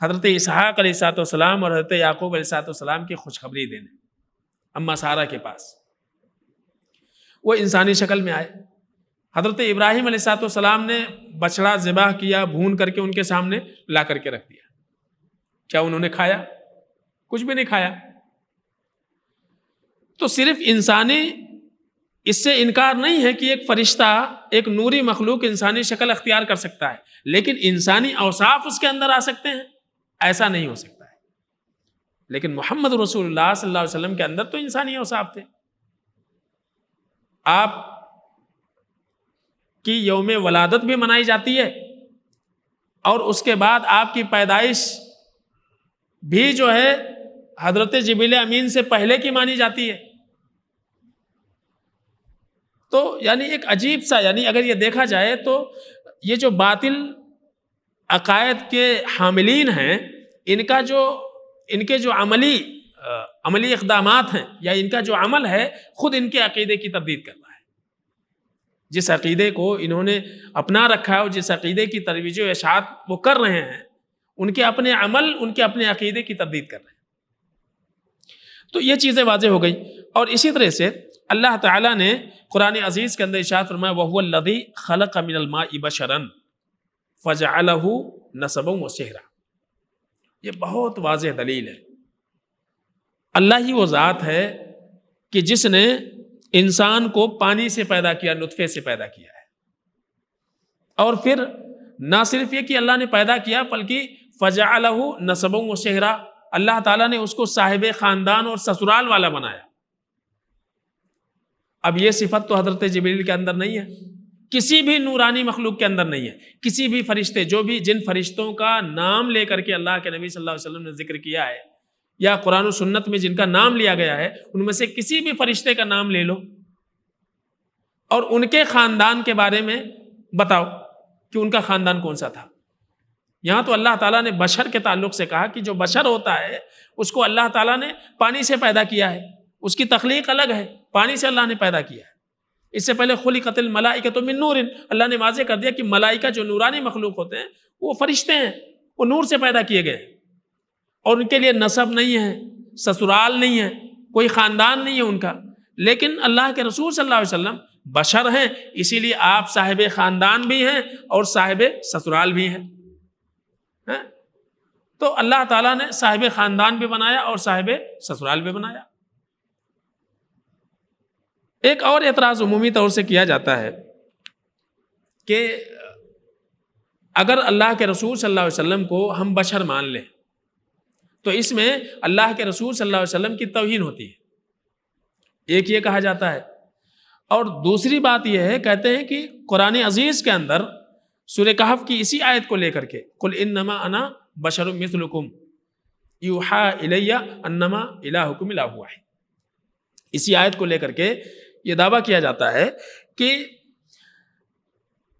حضرت اسحاق علیہ السلام اور حضرت یعقوب علیہ السلام کی خوشخبری دینے اماں سارہ کے پاس، وہ انسانی شکل میں آئے۔ حضرت ابراہیم علیہ السلام نے بچڑا ذبح کیا، بھون کر کے ان کے سامنے لا کر کے رکھ دیا، کیا انہوں نے کھایا؟ کچھ بھی نہیں کھایا۔ تو صرف انسانی، اس سے انکار نہیں ہے کہ ایک فرشتہ، ایک نوری مخلوق انسانی شکل اختیار کر سکتا ہے، لیکن انسانی اوصاف اس کے اندر آ سکتے ہیں، ایسا نہیں ہو سکتا ہے۔ لیکن محمد رسول اللہ صلی اللہ علیہ وسلم کے اندر تو انسانی اوصاف تھے۔ آپ کی یوم ولادت بھی منائی جاتی ہے، اور اس کے بعد آپ کی پیدائش بھی جو ہے حضرت جبرائیل امین سے پہلے کی مانی جاتی ہے۔ تو یعنی ایک عجیب سا، یعنی اگر یہ دیکھا جائے تو یہ جو باطل عقائد کے حاملین ہیں، ان کے جو عملی اقدامات ہیں، یا ان کا جو عمل ہے، خود ان کے عقیدے کی تردید کرتا ہے۔ جس عقیدے کو انہوں نے اپنا رکھا ہے اور جس عقیدے کی ترویج و اشاعت وہ کر رہے ہیں، ان کے اپنے عمل ان کے اپنے عقیدے کی تردید کر رہے ہیں۔ تو یہ چیزیں واضح ہو گئی۔ اور اسی طرح سے اللہ تعالیٰ نے قرآن عزیز کے اندر ارشاد فرمایا وَهُوَ الَّذِي خَلَقَ مِنَ الْمَاءِ بَشَرًا فَجَعَلَهُ نَسَبًا وَصِهْرًا۔ یہ بہت واضح دلیل ہے۔ اللہ ہی وہ ذات ہے کہ جس نے انسان کو پانی سے پیدا کیا، نطفے سے پیدا کیا ہے، اور پھر نہ صرف یہ کہ اللہ نے پیدا کیا بلکہ فَجَعَلَهُ نَسَبًا وَصِهْرًا، اللہ تعالیٰ نے اس کو صاحب خاندان اور سسرال والا بنایا۔ اب یہ صفت تو حضرت جبریل کے اندر نہیں ہے، کسی بھی نورانی مخلوق کے اندر نہیں ہے۔ کسی بھی فرشتے، جو بھی جن فرشتوں کا نام لے کر کے اللہ کے نبی صلی اللہ علیہ وسلم نے ذکر کیا ہے یا قرآن و سنت میں جن کا نام لیا گیا ہے، ان میں سے کسی بھی فرشتے کا نام لے لو اور ان کے خاندان کے بارے میں بتاؤ کہ ان کا خاندان کون سا تھا۔ یہاں تو اللہ تعالیٰ نے بشر کے تعلق سے کہا کہ جو بشر ہوتا ہے اس کو اللہ تعالیٰ نے پانی سے پیدا کیا ہے، اس کی تخلیق الگ ہے، پانی سے اللہ نے پیدا کیا ہے۔ اس سے پہلے خلقت الملائکۃ من نور، اللہ نے واضح کر دیا کہ ملائکہ جو نورانی مخلوق ہوتے ہیں وہ فرشتے ہیں، وہ نور سے پیدا کیے گئے، اور ان کے لیے نسب نہیں ہے، سسرال نہیں ہے، کوئی خاندان نہیں ہے ان کا۔ لیکن اللہ کے رسول صلی اللہ علیہ وسلم بشر ہیں، اسی لیے آپ صاحب خاندان بھی ہیں اور صاحب سسرال بھی ہیں۔ تو اللہ تعالیٰ نے صاحب خاندان بھی بنایا اور صاحب سسرال بھی بنایا۔ ایک اور اعتراض عمومی طور سے کیا جاتا ہے کہ اگر اللہ کے رسول صلی اللہ علیہ وسلم کو ہم بشر مان لیں تو اس میں اللہ کے رسول صلی اللہ علیہ وسلم کی توہین ہوتی ہے، ایک یہ کہا جاتا ہے۔ اور دوسری بات یہ ہے، کہتے ہیں کہ قرآن عزیز کے اندر سورہ کہف کی اسی آیت کو لے کر کے قل انما انا بشر مثلکم یوحی الی انما الہکم الہ واحد، اسی آیت کو لے کر کے یہ دعویٰ کیا جاتا ہے کہ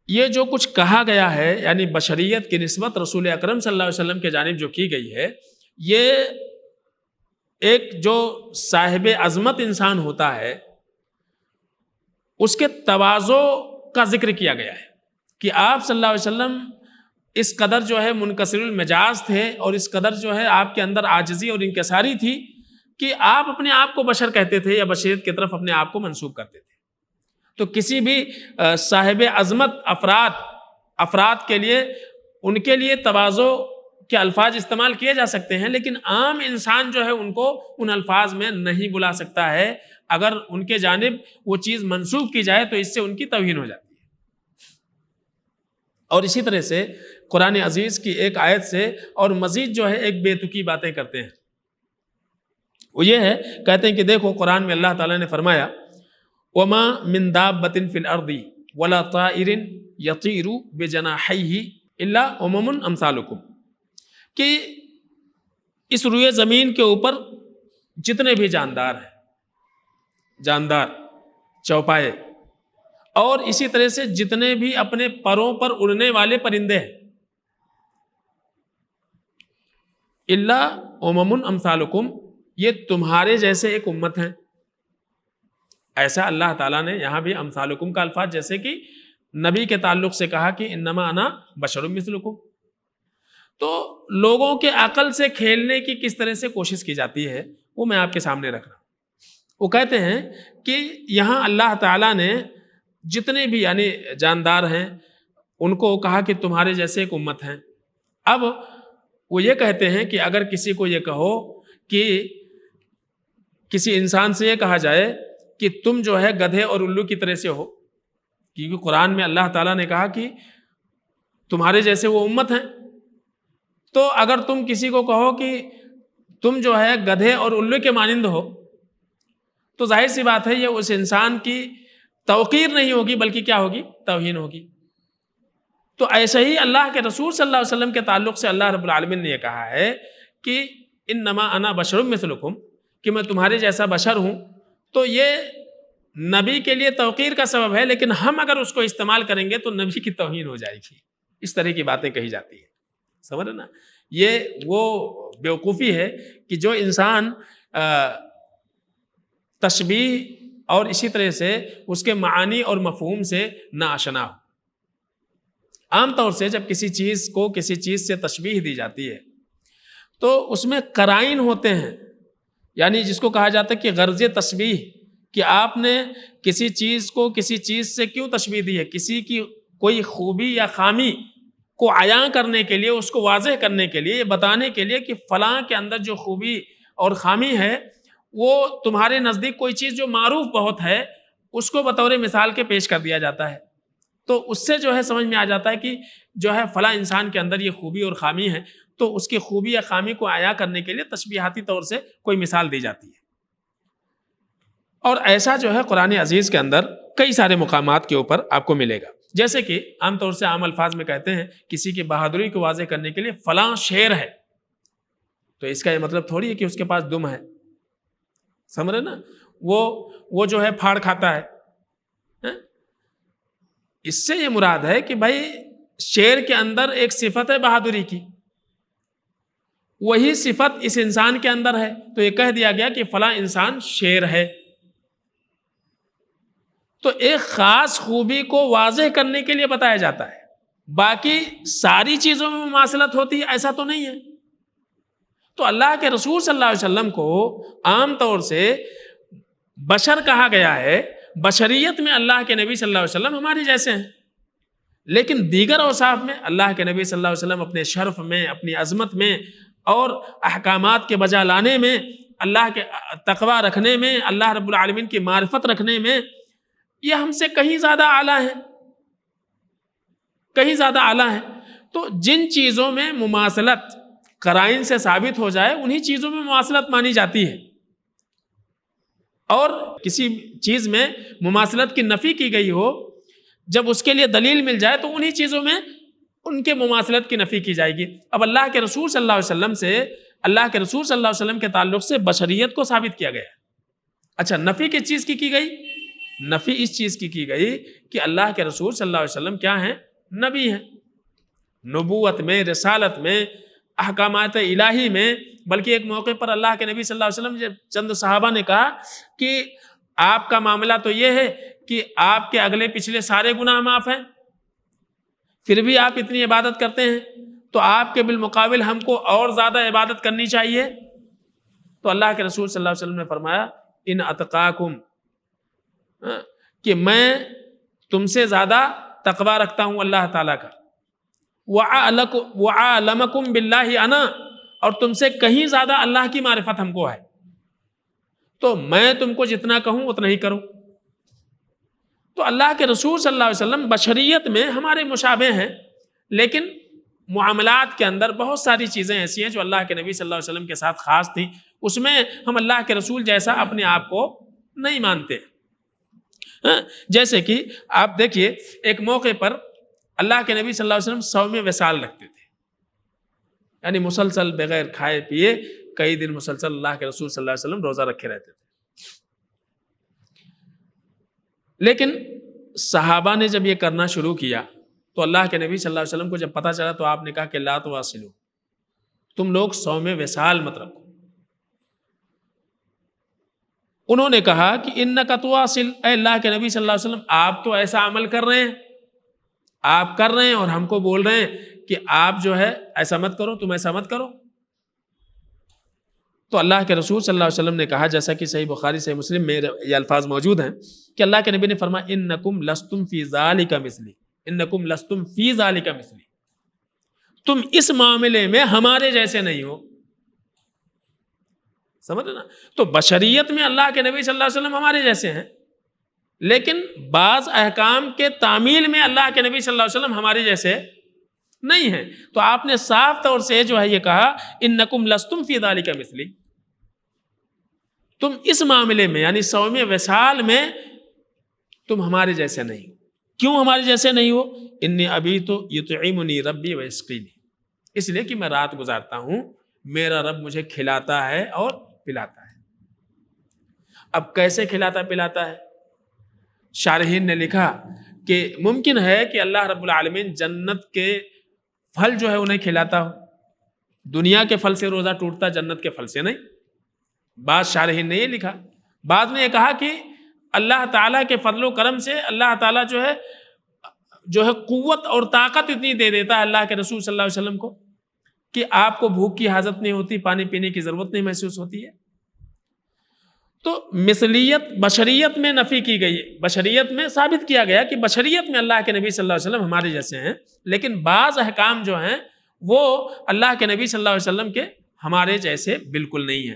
یہ جو کچھ کہا گیا ہے، یعنی بشریت کی نسبت رسول اکرم صلی اللہ علیہ وسلم کے جانب جو کی گئی ہے، یہ ایک جو صاحب عظمت انسان ہوتا ہے اس کے تواضع کا ذکر کیا گیا ہے کہ آپ صلی اللہ علیہ وسلم اس قدر جو ہے منکسر المجاز تھے اور اس قدر جو ہے آپ کے اندر عاجزی اور انکساری تھی کہ آپ اپنے آپ کو بشر کہتے تھے یا بشریت کی طرف اپنے آپ کو منسوب کرتے تھے۔ تو کسی بھی صاحب عظمت افراد کے لیے ان کے لیے تواضع کے الفاظ استعمال کیے جا سکتے ہیں، لیکن عام انسان جو ہے ان کو ان الفاظ میں نہیں بلا سکتا ہے۔ اگر ان کے جانب وہ چیز منسوب کی جائے تو اس سے ان کی توہین ہو جاتی ہے۔ اور اسی طرح سے قرآن عزیز کی ایک آیت سے اور مزید جو ہے ایک بے تکی باتیں کرتے ہیں، وہ یہ ہے، کہتے ہیں کہ دیکھو قرآن میں اللہ تعالیٰ نے فرمایا وَمَا مِن دَابَّةٍ فِي الْأَرْضِ وَلَا طَائِرٍ يَطِيرُ بِجَنَاحَيْهِ إِلَّا أُمَمٌ أَمْثَالُكُمْ، کہ اس روئے زمین کے اوپر جتنے بھی جاندار چوپائے اور اسی طرح سے جتنے بھی اپنے پروں پر اڑنے والے پرندے ہیں، الا امم امثالکم، یہ تمہارے جیسے ایک امت ہیں۔ ایسا اللہ تعالیٰ نے یہاں بھی امثالکم کا الفاظ جیسے کہ نبی کے تعلق سے کہا کہ انما انا بشر مثلکم۔ تو لوگوں کے عقل سے کھیلنے کی کس طرح سے کوشش کی جاتی ہے وہ میں آپ کے سامنے رکھ رہا ہوں۔ وہ کہتے ہیں کہ یہاں اللہ تعالیٰ نے جتنے بھی یعنی جاندار ہیں ان کو کہا کہ تمہارے جیسے ایک امت ہیں۔ اب وہ یہ کہتے ہیں کہ اگر کسی کو یہ کہو کہ کسی انسان سے یہ کہا جائے کہ تم جو ہے گدھے اور الو کی طرح سے ہو، کیونکہ قرآن میں اللہ تعالیٰ نے کہا کہ تمہارے جیسے وہ امت ہیں، تو اگر تم کسی کو کہو کہ تم جو ہے گدھے اور الو کے مانند ہو تو ظاہر سی بات ہے یہ اس انسان کی توقیر نہیں ہوگی بلکہ کیا ہوگی؟ توہین ہوگی۔ تو ایسے ہی اللہ کے رسول صلی اللہ علیہ وسلم کے تعلق سے اللہ رب العالمین نے یہ کہا ہے کہ انما انا بشر مثلکم، کہ میں تمہارے جیسا بشر ہوں، تو یہ نبی کے لیے توقیر کا سبب ہے، لیکن ہم اگر اس کو استعمال کریں گے تو نبی کی توہین ہو جائے گی۔ اس طرح کی باتیں کہی جاتی ہیں، سمجھ نا؟ یہ وہ بیوقوفی ہے کہ جو انسان تشبیہ اور اسی طرح سے اس کے معانی اور مفہوم سے ناآشنا ہو۔ عام طور سے جب کسی چیز کو کسی چیز سے تشبیہ دی جاتی ہے تو اس میں قرائن ہوتے ہیں، یعنی جس کو کہا جاتا ہے کہ غرض تشبیہ، کہ آپ نے کسی چیز کو کسی چیز سے کیوں تشبیہ دی ہے؟ کسی کی کوئی خوبی یا خامی کو عیاں کرنے کے لیے، اس کو واضح کرنے کے لیے، یہ بتانے کے لیے کہ فلاں کے اندر جو خوبی اور خامی ہے وہ تمہارے نزدیک کوئی چیز جو معروف بہت ہے اس کو بطور مثال کے پیش کر دیا جاتا ہے، تو اس سے جو ہے سمجھ میں آ جاتا ہے کہ جو ہے فلاں انسان کے اندر یہ خوبی اور خامی ہے، تو اس کی خوبی یا خامی کو عیاں کرنے کے لیے تشبیہاتی طور سے کوئی مثال دی جاتی ہے۔ اور ایسا جو ہے قرآن عزیز کے اندر کئی سارے مقامات کے اوپر آپ کو ملے گا، جیسے کہ عام طور سے عام الفاظ میں کہتے ہیں کسی کی بہادری کو واضح کرنے کے لیے فلاں شیر ہے، تو اس کا یہ مطلب تھوڑی ہے کہ اس کے پاس دم ہے، سمجھ رہے نا، وہ جو ہے پھاڑ کھاتا ہے۔ اس سے یہ مراد ہے کہ بھائی شیر کے اندر ایک صفت ہے بہادری کی، وہی صفت اس انسان کے اندر ہے، تو یہ کہہ دیا گیا کہ فلاں انسان شیر ہے۔ تو ایک خاص خوبی کو واضح کرنے کے لیے بتایا جاتا ہے، باقی ساری چیزوں میں مماثلت ہوتی ہے ایسا تو نہیں ہے۔ تو اللہ کے رسول صلی اللہ علیہ وسلم کو عام طور سے بشر کہا گیا ہے، بشریت میں اللہ کے نبی صلی اللہ علیہ وسلم ہمارے جیسے ہیں، لیکن دیگر اوصاف میں اللہ کے نبی صلی اللہ علیہ وسلم اپنے شرف میں، اپنی عظمت میں اور احکامات کے بجا لانے میں، اللہ کے تقوی رکھنے میں، اللہ رب العالمین کی معرفت رکھنے میں، یہ ہم سے کہیں زیادہ اعلیٰ ہیں، کہیں زیادہ اعلیٰ ہیں۔ تو جن چیزوں میں مماثلت قرائن سے ثابت ہو جائے انہی چیزوں میں مماثلت مانی جاتی ہے، اور کسی چیز میں مماثلت کی نفی کی گئی ہو جب اس کے لیے دلیل مل جائے تو انہی چیزوں میں ان کے مماثلت کی نفی کی جائے گی۔ اب اللہ کے رسول صلی اللہ علیہ وسلم سے، اللہ کے رسول صلی اللہ علیہ وسلم کے تعلق سے بشریت کو ثابت کیا گیا۔ اچھا، نفی کس چیز کی گئی؟ نفی اس چیز کی گئی کہ اللہ کے رسول صلی اللہ علیہ وسلم کیا ہیں؟ نبی ہیں، نبوت میں، رسالت میں، احکامات الہی میں۔ بلکہ ایک موقع پر اللہ کے نبی صلی اللہ علیہ وسلم چند صحابہ نے کہا کہ آپ کا معاملہ تو یہ ہے کہ آپ کے اگلے پچھلے سارے گناہ معاف ہیں، پھر بھی آپ اتنی عبادت کرتے ہیں، تو آپ کے بالمقابل ہم کو اور زیادہ عبادت کرنی چاہیے۔ تو اللہ کے رسول صلی اللہ علیہ وسلم نے فرمایا ان اتقاکم، کہ میں تم سے زیادہ تقوی رکھتا ہوں اللہ تعالیٰ کا، وَعَلَمَكُمْ بِاللَّهِ أَنَا، اور تم سے کہیں زیادہ اللہ کی معرفت ہم کو ہے، تو میں تم کو جتنا کہوں اتنا ہی کرو۔ تو اللہ کے رسول صلی اللہ علیہ وسلم بشریت میں ہمارے مشابہ ہیں، لیکن معاملات کے اندر بہت ساری چیزیں ایسی ہیں جو اللہ کے نبی صلی اللہ علیہ وسلم کے ساتھ خاص تھیں، اس میں ہم اللہ کے رسول جیسا اپنے آپ کو نہیں مانتے۔ جیسے کہ آپ دیکھیے ایک موقع پر اللہ کے نبی صلی اللہ علیہ وسلم صوم وصال رکھتے تھے، یعنی مسلسل بغیر کھائے پیے کئی دن مسلسل اللہ کے رسول صلی اللہ علیہ وسلم روزہ رکھے رہتے تھے۔ لیکن صحابہ نے جب یہ کرنا شروع کیا تو اللہ کے نبی صلی اللہ علیہ وسلم کو جب پتہ چلا تو آپ نے کہا کہ لا تواصلوا، تم لوگ صوم وصال مت رکھو۔ انہوں نے کہا کہ انک تواصل، اے اللہ کے نبی صلی اللہ علیہ وسلم آپ تو ایسا عمل کر رہے ہیں، آپ کر رہے ہیں اور ہم کو بول رہے ہیں کہ آپ جو ہے ایسا مت کرو، تم ایسا مت کرو۔ تو اللہ کے رسول صلی اللہ علیہ وسلم نے کہا، جیسا کہ صحیح بخاری صحیح مسلم میں یہ الفاظ موجود ہیں کہ اللہ کے نبی نے فرمایا انکم لستم فی ذالک مثلی، انکم لستم فی ذالک مثلی، تم اس معاملے میں ہمارے جیسے نہیں ہو۔ سمجھ نا؟ تو بشریت میں اللہ کے نبی صلی اللہ علیہ وسلم ہمارے جیسے ہیں، لیکن بعض احکام کے تعمیل میں اللہ کے نبی صلی اللہ علیہ وسلم ہمارے جیسے نہیں ہیں۔ تو آپ نے صاف طور سے جو ہے یہ کہا انکم لستم فی ذالک مثلی، تم اس معاملے میں یعنی صوم وصال میں تم ہمارے جیسے نہیں ہو۔ کیوں ہمارے جیسے نہیں ہو؟ انی ابیت یطعمنی ربی ویسقینی، اس لیے کہ میں رات گزارتا ہوں، میرا رب مجھے کھلاتا ہے اور پلاتا ہے۔ اب کیسے کھلاتا پلاتا ہے؟ شارحین نے لکھا کہ ممکن ہے کہ اللہ رب العالمین جنت کے پھل جو ہے انہیں کھلاتا ہو، دنیا کے پھل سے روزہ ٹوٹتا، جنت کے پھل سے نہیں۔ بعض شارحین نے یہ لکھا، بعض نے یہ کہا کہ اللہ تعالیٰ کے فضل و کرم سے اللہ تعالیٰ جو ہے قوت اور طاقت اتنی دے دیتا ہے اللہ کے رسول صلی اللہ علیہ وسلم کو کہ آپ کو بھوک کی حاجت نہیں ہوتی، پانی پینے کی ضرورت نہیں محسوس ہوتی ہے۔ تو مثلیت بشریت میں نفی کی گئی، بشریت میں ثابت کیا گیا کہ بشریت میں اللہ کے نبی صلی اللہ علیہ وسلم ہمارے جیسے ہیں، لیکن بعض احکام جو ہیں وہ اللہ کے نبی صلی اللہ علیہ وسلم کے ہمارے جیسے بالکل نہیں ہیں۔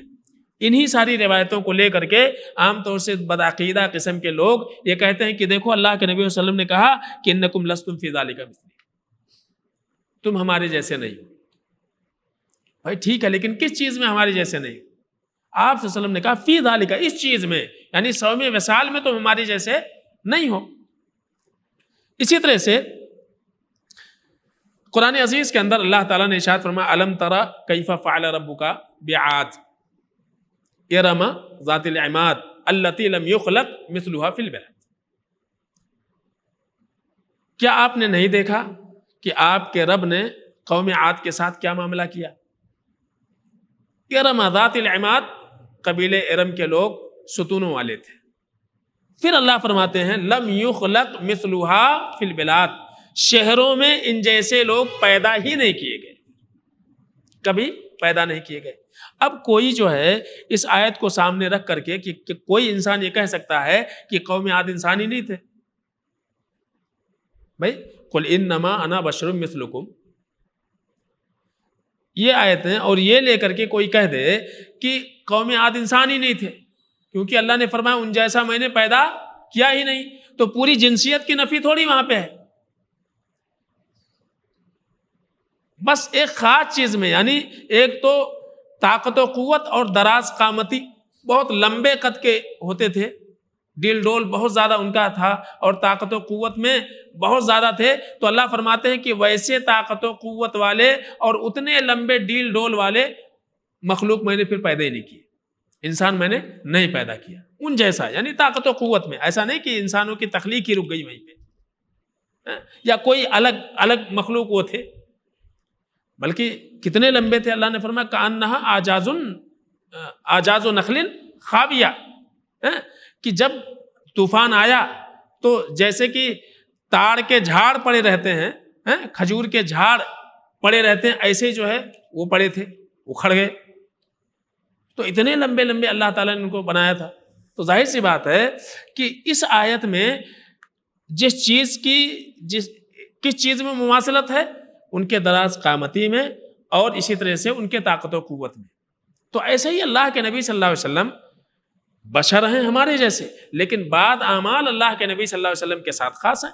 انہی ساری روایتوں کو لے کر کے عام طور سے بدعقیدہ قسم کے لوگ یہ کہتے ہیں کہ دیکھو اللہ کے نبی صلی اللہ علیہ وسلم نے کہا کہ انکم لستم فی ذالک مثلی، تم ہمارے جیسے نہیں ہو۔ بھائی ٹھیک ہے، لیکن کس چیز میں ہمارے جیسے نہیں ہو؟ آپ صلی اللہ علیہ وسلم نے کہا فی ذالک، اس چیز میں، یعنی صوم وصال میں تم ہمارے جیسے نہیں ہو۔ اسی طرح سے قرآن عزیز کے اندر اللہ تعالیٰ نے ارشاد فرمایا الم تری کیف فعل ربک بعاد ارم ذات العماد التی لم یخلق مثلها فی البلاد۔ کیا آپ نے نہیں دیکھا کہ آپ کے رب نے قوم عاد کے ساتھ کیا معاملہ کیا؟ ارم ذات العماد، قبیلے ارم کے لوگ ستونوں والے تھے۔ پھر اللہ فرماتے ہیں لم یخلق مثلها فی البلاد، شہروں میں ان جیسے لوگ پیدا ہی نہیں کیے گئے، کبھی پیدا نہیں کیے گئے۔ اب کوئی جو ہے اس آیت کو سامنے رکھ کر کے کہ کوئی انسان یہ کہہ سکتا ہے کہ قوم عاد انسان ہی نہیں تھے؟ بھائی قل انما انا بشر مثلکم، یہ آیتیں اور یہ لے کر کے کوئی کہہ دے کہ قوم عاد انسان ہی نہیں تھے کیونکہ اللہ نے فرمایا ان جیسا میں نے پیدا کیا ہی نہیں، تو پوری جنسیت کی نفی تھوڑی وہاں پہ ہے، بس ایک خاص چیز میں، یعنی ایک تو طاقت و قوت اور دراز قامتی، بہت لمبے قد کے ہوتے تھے، ڈیل ڈول بہت زیادہ ان کا تھا اور طاقت و قوت میں بہت زیادہ تھے، تو اللہ فرماتے ہیں کہ ویسے طاقت و قوت والے اور اتنے لمبے ڈیل ڈول والے مخلوق میں نے پھر پیدا ہی نہیں کیے، انسان میں نے نہیں پیدا کیا ان جیسا، یعنی طاقت و قوت میں۔ ایسا نہیں کہ انسانوں کی تخلیق ہی رک گئی وہیں پہ یا کوئی الگ مخلوق وہ تھے، بلکہ کتنے لمبے تھے۔ اللہ نے فرمایا کأنہا اعجاز نخل خاویہ، کہ جب طوفان آیا تو جیسے کہ تاڑ کے جھاڑ پڑے رہتے ہیں، کھجور کے جھاڑ پڑے رہتے ہیں، ایسے جو ہے وہ پڑے تھے، اکھڑ گئے۔ تو اتنے لمبے لمبے اللہ تعالیٰ نے ان کو بنایا تھا۔ تو ظاہر سی بات ہے کہ اس آیت میں جس چیز میں مماثلت ہے ان کے دراز قامتی میں اور اسی طرح سے ان کے طاقت و قوت میں۔ تو ایسے ہی اللہ کے نبی صلی اللہ علیہ وسلم بشر ہیں ہمارے جیسے، لیکن بعض اعمال اللہ کے نبی صلی اللہ علیہ وسلم کے ساتھ خاص ہیں،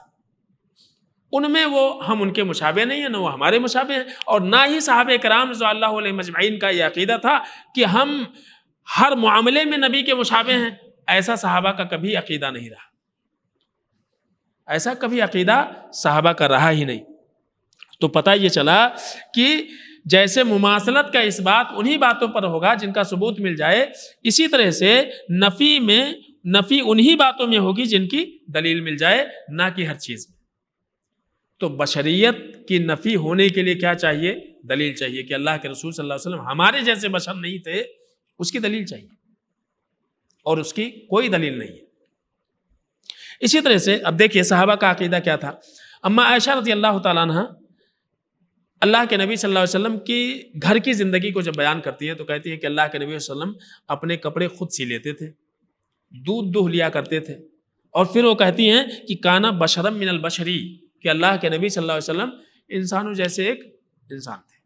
ان میں ہم ان کے مشابہ نہیں ہیں، نہ وہ ہمارے مشابہ ہیں، اور نہ ہی صحابہ کرام رضی اللہ علیہ مجمعین کا یہ عقیدہ تھا کہ ہم ہر معاملے میں نبی کے مشابہ ہیں۔ ایسا صحابہ کا کبھی عقیدہ نہیں رہا، ایسا کبھی عقیدہ صحابہ کا رہا ہی نہیں۔ تو پتہ یہ چلا کہ جیسے مماثلت کا اس بات انہی باتوں پر ہوگا جن کا ثبوت مل جائے، اسی طرح سے نفی انہی باتوں میں ہوگی جن کی دلیل مل جائے، نہ کہ ہر چیز میں۔ تو بشریت کی نفی ہونے کے لیے کیا چاہیے؟ دلیل چاہیے کہ اللہ کے رسول صلی اللہ علیہ وسلم ہمارے جیسے بشر نہیں تھے، اس کی دلیل چاہیے، اور اس کی کوئی دلیل نہیں ہے۔ اسی طرح سے اب دیکھیے صحابہ کا عقیدہ کیا تھا۔ اما عائشہ رضی اللہ تعالیٰ عنہ اللہ کے نبی صلی اللہ علیہ وسلم کی گھر کی زندگی کو جب بیان کرتی ہے تو کہتی ہے کہ اللہ کے نبی صلی اللہ علیہ وسلم اپنے کپڑے خود سی لیتے تھے، دودھ دہ لیا کرتے تھے، اور پھر وہ کہتی ہیں کہ کانا بشرم من البشری، کہ اللہ کے نبی صلی اللہ علیہ وسلم انسانوں جیسے ایک انسان تھے۔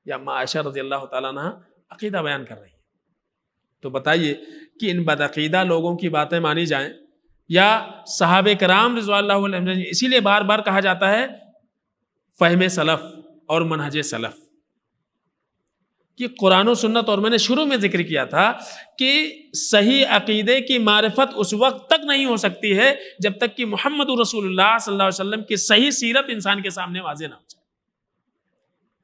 یا اما عائشہ رضی اللہ تعالیٰ عنہ عقیدہ بیان کر رہی ہیں۔ تو بتائیے کہ ان بدعقیدہ لوگوں کی باتیں مانی جائیں یا صحابہ کرام رضوان اللہ علیہم، اسی لیے بار بار کہا جاتا ہے فہم سلف اور منہج سلف، کہ قرآن و سنت، اور میں نے شروع میں ذکر کیا تھا کہ صحیح عقیدے کی معرفت اس وقت تک نہیں ہو سکتی ہے جب تک کہ محمد رسول اللہ صلی اللہ علیہ وسلم کی صحیح سیرت انسان کے سامنے واضح نہ ہو جائے،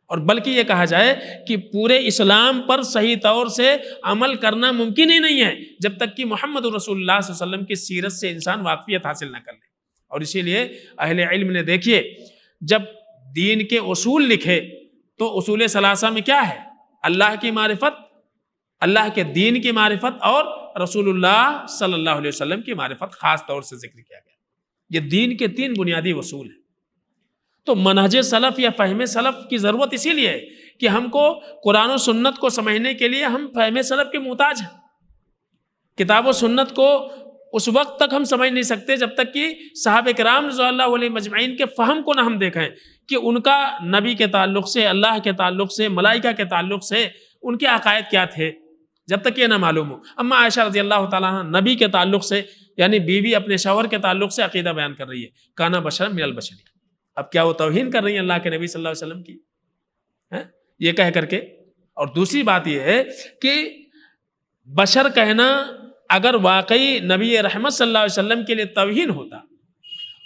اور بلکہ یہ کہا جائے کہ پورے اسلام پر صحیح طور سے عمل کرنا ممکن ہی نہیں ہے جب تک کہ محمد رسول اللہ صلی اللہ علیہ وسلم کی سیرت سے انسان واقفیت حاصل نہ کر لے۔ اور اسی لیے اہل علم نے دیکھیے جب دین کے اصول لکھے تو اصول ثلاثہ میں کیا ہے؟ اللہ کی معرفت، اللہ کے دین کی معرفت، اور رسول اللہ صلی اللہ علیہ وسلم کی معرفت خاص طور سے ذکر کیا گیا۔ یہ دین کے 3 بنیادی اصول ہیں۔ تو منہج سلف یا فہم سلف کی ضرورت اسی لیے ہے کہ ہم کو قرآن و سنت کو سمجھنے کے لیے ہم فہم سلف کے محتاج ہیں۔ کتاب و سنت کو اس وقت تک ہم سمجھ نہیں سکتے جب تک کہ صحابہ کرام رضی اللہ علیہ مجمعین کے فہم کو نہ ہم دیکھیں کہ ان کا نبی کے تعلق سے، اللہ کے تعلق سے، ملائکہ کے تعلق سے ان کے عقائد کیا تھے، جب تک یہ نہ معلوم ہو۔ اما عائشہ رضی اللہ تعالیٰ عنہ نبی کے تعلق سے، یعنی بیوی اپنے شوہر کے تعلق سے عقیدہ بیان کر رہی ہے، کانا بشر من البشر۔ اب کیا وہ توہین کر رہی ہیں اللہ کے نبی صلی اللہ علیہ وسلم کی یہ کہہ کر کے؟ اور دوسری بات یہ ہے کہ بشر کہنا اگر واقعی نبی رحمت صلی اللہ علیہ وسلم کے لیے توہین ہوتا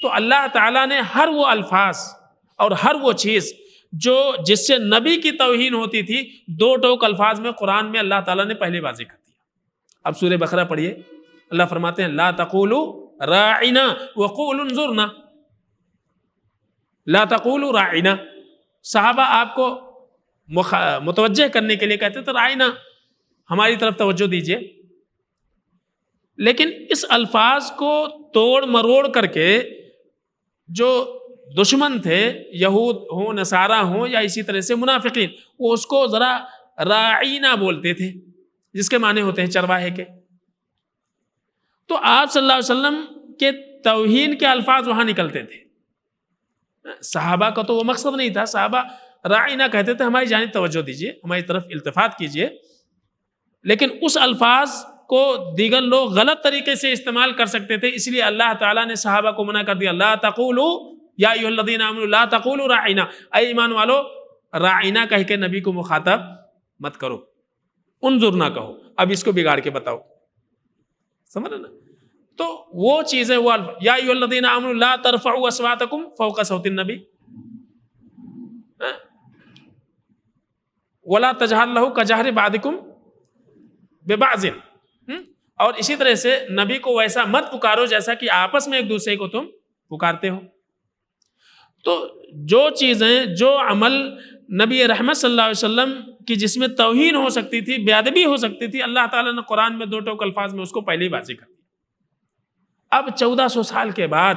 تو اللہ تعالیٰ نے ہر وہ الفاظ اور ہر وہ چیز جو جس سے نبی کی توہین ہوتی تھی، دو ٹوک الفاظ میں قرآن میں اللہ تعالیٰ نے پہلے واضح کر دیا۔ اب سورہ بقرہ پڑھیے، اللہ فرماتے ہیں لا تقولوا راعنا وقولوا انظرنا۔ لا تقولوا راعنا، صحابہ آپ کو متوجہ کرنے کے لیے کہتے تھے راعنا، ہماری طرف توجہ دیجئے، لیکن اس الفاظ کو توڑ مروڑ کر کے جو دشمن تھے، یہود ہوں، نصارہ ہوں، یا اسی طرح سے منافقین، وہ اس کو ذرا راعینا بولتے تھے، جس کے معنی ہوتے ہیں چرواہے کے۔ تو آپ صلی اللہ علیہ وسلم کے توہین کے الفاظ وہاں نکلتے تھے۔ صحابہ کا تو وہ مقصد نہیں تھا، صحابہ راعینا کہتے تھے ہماری جانب توجہ دیجئے، ہماری طرف التفات کیجئے، لیکن اس الفاظ کو دیگر لوگ غلط طریقے سے استعمال کر سکتے تھے، اس لیے اللہ تعالیٰ نے صحابہ کو منع کر دیا، لا تقولوا یا ایھا الذین آمنوا لا تقولوا راعینا، اے ایمان والو راعینا کہہ کے نبی کو مخاطب مت کرو، انظرنا کہو۔ اب اس کو بگاڑ کے بتاؤ، سمجھ نا؟ تو وہ چیزیں، وہ یا ایھا الذین آمنوا لا ترفعوا اصواتکم فوق صوت النبی ولا تجہر لہ کجہر بعضکم ببعض، اور اسی طرح سے نبی کو ویسا مت پکارو جیسا کہ آپس میں ایک دوسرے کو تم پکارتے ہو۔ تو جو چیزیں، جو عمل نبی رحمت صلی اللہ علیہ وسلم کی جس میں توہین ہو سکتی تھی، بے ادبی ہو سکتی تھی، اللہ تعالیٰ نے قرآن میں دو ٹوک الفاظ میں اس کو پہلے ہی واضح کر دیا۔ اب 1400 سال کے بعد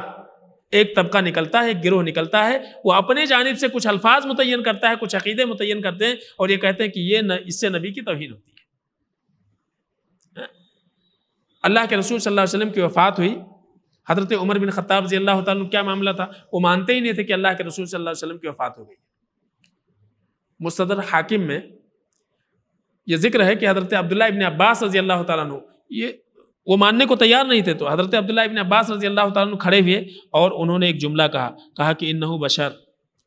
ایک طبقہ نکلتا ہے، ایک گروہ نکلتا ہے، وہ اپنے جانب سے کچھ الفاظ متعین کرتا ہے، کچھ عقیدے متعین کرتے ہیں، اور یہ کہتے ہیں کہ یہ اس سے نبی کی توہین ہوتی ہے۔ اللہ کے رسول صلی اللہ علیہ وسلم کی وفات ہوئی، حضرت عمر بن خطاب رضی اللہ تعالیٰ عنہ کیا معاملہ تھا؟ وہ مانتے ہی نہیں تھے کہ اللہ کے رسول صلی اللہ علیہ وسلم کی وفات ہو گئی۔ مستدرک حاکم میں یہ ذکر ہے کہ حضرت عبداللہ ابن عباس رضی اللہ تعالیٰ عنہ وہ ماننے کو تیار نہیں تھے، تو حضرت عبداللہ ابن عباس رضی اللہ تعالیٰ عنہ کھڑے ہوئے اور انہوں نے ایک جملہ کہا کہ انہ بشر،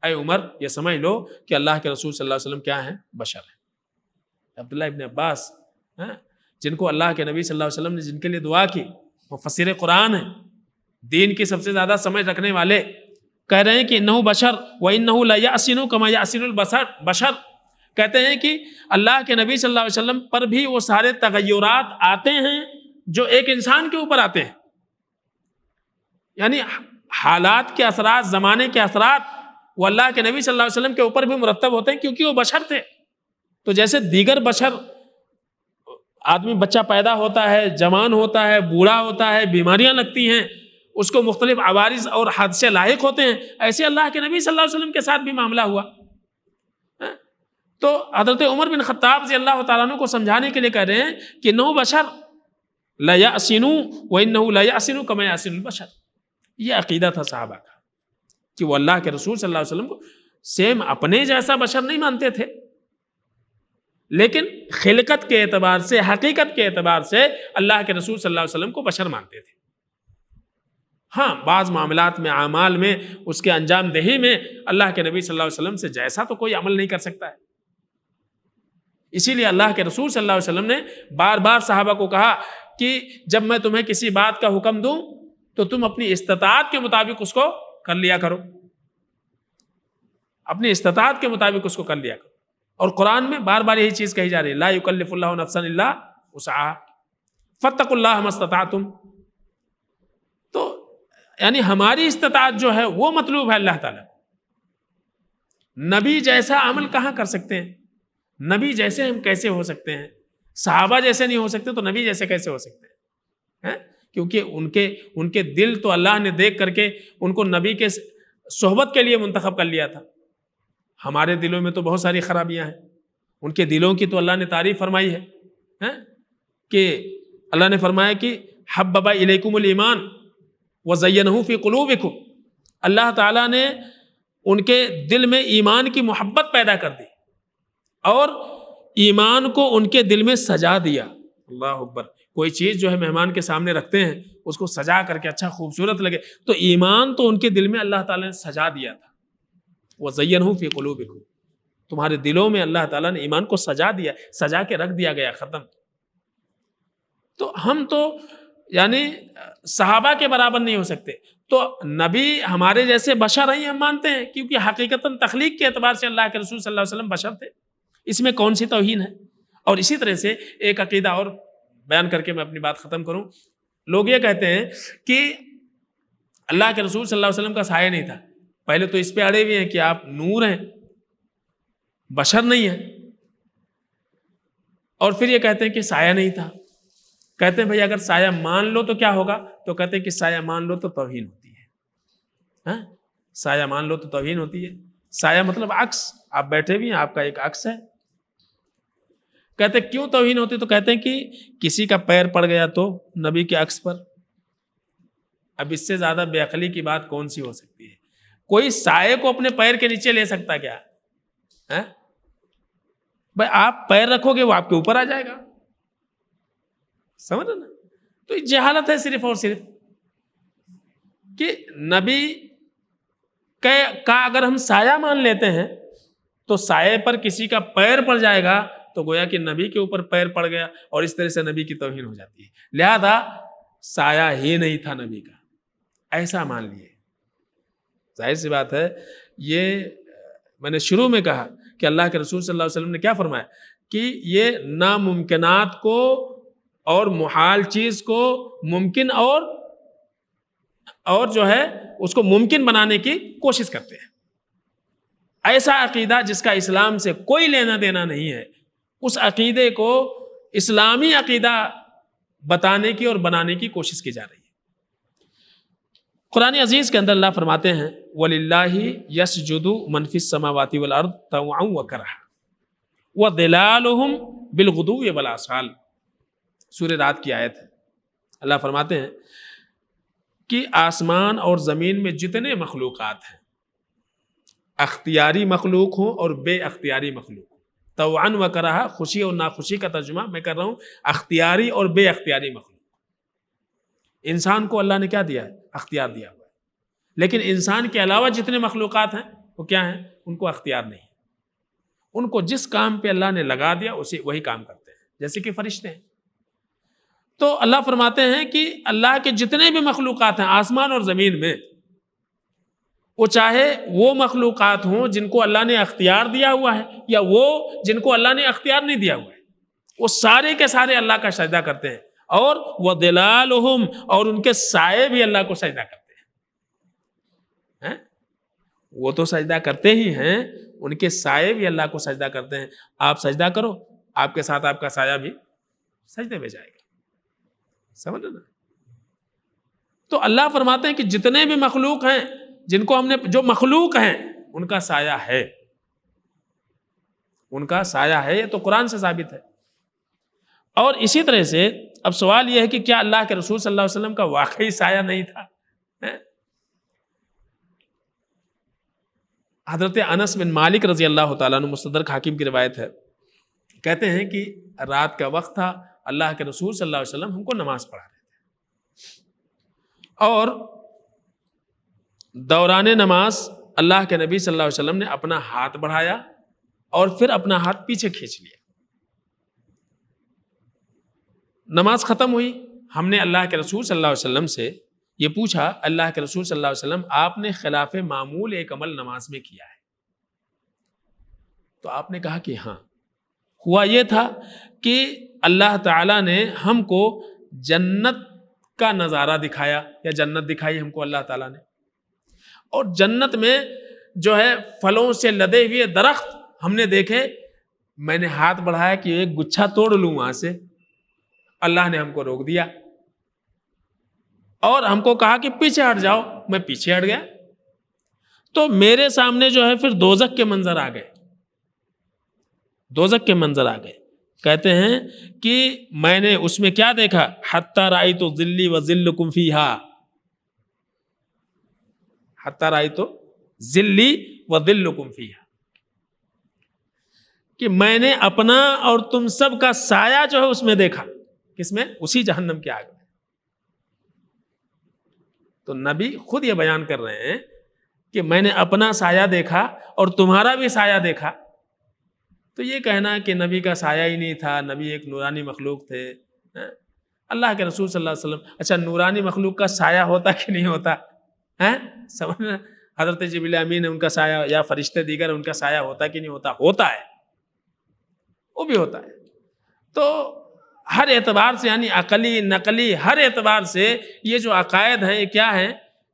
اے عمر یہ سمجھ لو کہ اللہ کے رسول صلی اللہ علیہ وسلم کیا ہیں؟ بشر ہیں۔ عبداللہ ابن عباس جن کو اللہ کے نبی صلی اللہ علیہ وسلم نے جن کے لیے دعا کی، مفسر قرآن ہیں، دین کی سب سے زیادہ سمجھ رکھنے والے، کہہ رہے ہیں کہ انہ بشر وانہ لیحسن کما یحسن البشر، بشر کہتے ہیں کہ اللہ کے نبی صلی اللہ علیہ وسلم پر بھی وہ سارے تغیرات آتے ہیں جو ایک انسان کے اوپر آتے ہیں، یعنی حالات کے اثرات، زمانے کے اثرات وہ اللہ کے نبی صلی اللہ علیہ وسلم کے اوپر بھی مرتب ہوتے ہیں، کیونکہ وہ بشر تھے۔ تو جیسے دیگر بشر، آدمی بچہ پیدا ہوتا ہے، جوان ہوتا ہے، بوڑھا ہوتا ہے، بیماریاں لگتی ہیں، اس کو مختلف عوارض اور حادثے لاحق ہوتے ہیں، ایسے اللہ کے نبی صلی اللہ علیہ وسلم کے ساتھ بھی معاملہ ہوا۔ تو حضرت عمر بن خطاب رضی اللہ تعالیٰ عنہ کو سمجھانے کے لیے کہہ رہے ہیں کہ نو بشر لا یحسن وانہ لا یحسن کما یحسن البشر۔ یہ عقیدہ تھا صحابہ کا کہ وہ اللہ کے رسول صلی اللہ علیہ وسلم کو سیم اپنے جیسا بشر نہیں مانتے تھے، لیکن خلقت کے اعتبار سے، حقیقت کے اعتبار سے اللہ کے رسول صلی اللہ علیہ وسلم کو بشر مانتے تھے۔ ہاں بعض معاملات میں، اعمال میں، اس کے انجام دہی میں اللہ کے نبی صلی اللہ علیہ وسلم سے جیسا تو کوئی عمل نہیں کر سکتا ہے۔ اسی لیے اللہ کے رسول صلی اللہ علیہ وسلم نے بار بار صحابہ کو کہا کہ جب میں تمہیں کسی بات کا حکم دوں تو تم اپنی استطاعت کے مطابق اس کو کر لیا کرو، اپنی استطاعت کے مطابق اس کو کر لیا کرو۔ اور قرآن میں بار بار یہی چیز کہی جا رہی ہے، لا یکلف اللہ نفسا الا وسعہا فاتقوا اللہ ما استطعتم۔ تو یعنی ہماری استطاعت جو ہے وہ مطلوب ہے اللہ تعالیٰ۔ نبی جیسا عمل کہاں کر سکتے ہیں؟ نبی جیسے ہم کیسے ہو سکتے ہیں؟ صحابہ جیسے نہیں ہو سکتے تو نبی جیسے کیسے ہو سکتے ہیں؟ کیونکہ ان کے دل تو اللہ نے دیکھ کر کے ان کو نبی کے صحبت کے لیے منتخب کر لیا تھا۔ ہمارے دلوں میں تو بہت ساری خرابیاں ہیں، ان کے دلوں کی تو اللہ نے تعریف فرمائی ہے کہ اللہ نے فرمایا کہ حبب الیکم الایمان وزینہ فی قلوبکم، اللہ تعالیٰ نے ان کے دل میں ایمان کی محبت پیدا کر دی اور ایمان کو ان کے دل میں سجا دیا۔ اللہ اکبر، کوئی چیز جو ہے مہمان کے سامنے رکھتے ہیں اس کو سجا کر کے اچھا خوبصورت لگے، تو ایمان تو ان کے دل میں اللہ تعالیٰ نے سجا دیا تھا۔ وَزَيَّنَهُ فِي قُلُوبِكُمْ، تمہارے دلوں میں اللہ تعالیٰ نے ایمان کو سجا دیا، سجا کے رکھ دیا گیا، ختم۔ تو ہم تو یعنی صحابہ کے برابر نہیں ہو سکتے، تو نبی ہمارے جیسے بشر ہیں ہم مانتے ہیں، کیونکہ حقیقتاً تخلیق کے اعتبار سے اللہ کے رسول صلی اللہ علیہ وسلم بشر تھے، اس میں کون سی توہین ہے؟ اور اسی طرح سے ایک عقیدہ اور بیان کر کے میں اپنی بات ختم کروں۔ لوگ یہ کہتے ہیں کہ اللہ کے رسول صلی اللہ علیہ وسلم کا سایہ نہیں تھا، پہلے تو اس پہ اڑے ہوئے ہیں کہ آپ نور ہیں، بشر نہیں ہیں، اور پھر یہ کہتے ہیں کہ سایہ نہیں تھا۔ کہتے ہیں بھئی اگر سایہ مان لو تو کیا ہوگا؟ تو کہتے ہیں کہ سایہ مان لو تو توہین ہوتی ہے۔ ہاں، سایہ مان لو تو توہین ہوتی ہے۔ سایہ مطلب عکس، آپ بیٹھے بھی ہیں، آپ کا ایک عکس ہے۔ کہتے ہیں کیوں توہین ہوتی؟ تو کہتے ہیں کہ کسی کا پیر پڑ گیا تو نبی کے عکس پر، اب اس سے زیادہ بے عقلی کی بات کون سی ہو سکتی ہے؟ کوئی سائے کو اپنے پیر کے نیچے لے سکتا کیا؟ بھائی آپ پیر رکھو گے وہ آپ کے اوپر آ جائے گا، سمجھ نا؟ تو یہ جہالت ہے صرف اور صرف کہ نبی کا اگر ہم سایہ مان لیتے ہیں تو سائے پر کسی کا پیر پڑ جائے گا تو گویا کہ نبی کے اوپر پیر پڑ گیا، اور اس طرح سے نبی کی توہین ہو جاتی ہے۔ لہذا سایہ ہی نہیں تھا نبی کا، ایسا مان لیے۔ ظاہر سی بات ہے، یہ میں نے شروع میں کہا کہ اللہ کے رسول صلی اللہ علیہ وسلم نے کیا فرمایا کہ یہ ناممکنات کو اور محال چیز کو ممکن اور جو ہے اس کو ممکن بنانے کی کوشش کرتے ہیں۔ ایسا عقیدہ جس کا اسلام سے کوئی لینا دینا نہیں ہے، اس عقیدے کو اسلامی عقیدہ بتانے کی اور بنانے کی کوشش کی جا رہی ہے۔ قرآن عزیز کے اندر اللہ فرماتے ہیں وَلِلَّهِ يَسْجُدُ مَنْ فِي السَّمَاوَاتِ وَالْأَرْضِ طَوْعًا وَكَرْهًا وَظِلَالُهُمْ بِالْغُدُوِّ وَالْآصَالِ، سورہ رات کی آیت ہے۔ اللہ فرماتے ہیں کہ آسمان اور زمین میں جتنے مخلوقات ہیں، اختیاری مخلوق ہوں اور بے اختیاری مخلوق ہوں، طوعاً وکرہا، خوشی اور ناخوشی کا ترجمہ میں کر رہا ہوں، اختیاری اور بے اختیاری مخلوق۔ انسان کو اللہ نے کیا دیا ہے؟ اختیار دیا ہوا ہے، لیکن انسان کے علاوہ جتنے مخلوقات ہیں وہ کیا ہیں؟ ان کو اختیار نہیں، ان کو جس کام پہ اللہ نے لگا دیا اسے وہی کام کرتے ہیں، جیسے کہ فرشتے ہیں۔ تو اللہ فرماتے ہیں کہ اللہ کے جتنے بھی مخلوقات ہیں آسمان اور زمین میں، وہ چاہے وہ مخلوقات ہوں جن کو اللہ نے اختیار دیا ہوا ہے یا وہ جن کو اللہ نے اختیار نہیں دیا ہوا ہے، وہ سارے کے سارے اللہ کا سجدہ کرتے ہیں، اور وَظِلَالُهُمْ، اور ان کے سائے بھی اللہ کو سجدہ کرتے ہیں۔ وہ تو سجدہ کرتے ہی ہیں، ان کے سائے بھی اللہ کو سجدہ کرتے ہیں۔ آپ سجدہ کرو، آپ کے ساتھ آپ کا سایہ بھی سجدے میں جائے گا، سمجھ نا؟ تو اللہ فرماتے ہیں کہ جتنے بھی مخلوق ہیں، جن کو ہم نے، جو مخلوق ہیں ان کا سایہ ہے، ان کا سایہ ہے، یہ تو قرآن سے ثابت ہے۔ اور اسی طرح سے اب سوال یہ ہے کہ کیا اللہ کے رسول صلی اللہ علیہ وسلم کا واقعی سایہ نہیں تھا؟ حضرت انس بن مالک رضی اللہ تعالیٰ عنہ، مستدرک حاکم کی روایت ہے، کہتے ہیں کہ رات کا وقت تھا، اللہ کے رسول صلی اللہ علیہ وسلم ہم کو نماز پڑھا رہے تھے، اور دوران نماز اللہ کے نبی صلی اللہ علیہ وسلم نے اپنا ہاتھ بڑھایا اور پھر اپنا ہاتھ پیچھے کھینچ لیا۔ نماز ختم ہوئی، ہم نے اللہ کے رسول صلی اللہ علیہ وسلم سے یہ پوچھا، اللہ کے رسول صلی اللہ علیہ وسلم آپ نے خلاف معمول ایک عمل نماز میں کیا ہے؟ تو آپ نے کہا کہ ہاں، ہوا یہ تھا کہ اللہ تعالیٰ نے ہم کو جنت کا نظارہ دکھایا، یا جنت دکھائی ہم کو اللہ تعالیٰ نے، اور جنت میں جو ہے پھلوں سے لدے ہوئے درخت ہم نے دیکھے، میں نے ہاتھ بڑھایا کہ ایک گچھا توڑ لوں وہاں سے، اللہ نے ہم کو روک دیا اور ہم کو کہا کہ پیچھے ہٹ جاؤ، میں پیچھے ہٹ گیا، تو میرے سامنے جو ہے پھر دوزخ کے منظر آ گئے، دوزخ کے منظر آ گئے۔ کہتے ہیں کہ میں نے اس میں کیا دیکھا، حتی رأیت ظلی و ظلکم فیہا، حتی رأیت ظلی و ظلکم فیہا، کہ میں نے اپنا اور تم سب کا سایہ جو ہے اس میں دیکھا، کس میں؟ اسی جہنم کے آگ میں۔ تو نبی خود یہ بیان کر رہے ہیں کہ میں نے اپنا سایہ دیکھا اور تمہارا بھی سایہ دیکھا۔ تو یہ کہنا کہ نبی کا سایہ ہی نہیں تھا، نبی ایک نورانی مخلوق تھے، اللہ کے رسول صلی اللہ علیہ وسلم، اچھا نورانی مخلوق کا سایہ ہوتا کہ نہیں ہوتا؟ سمجھنا، حضرت جبریل امین ان کا سایہ یا فرشتے دیگر ان کا سایہ ہوتا کہ نہیں ہوتا؟ ہوتا ہے، وہ بھی ہوتا ہے۔ تو ہر اعتبار سے، یعنی عقلی نقلی ہر اعتبار سے یہ جو عقائد ہیں یہ کیا ہیں؟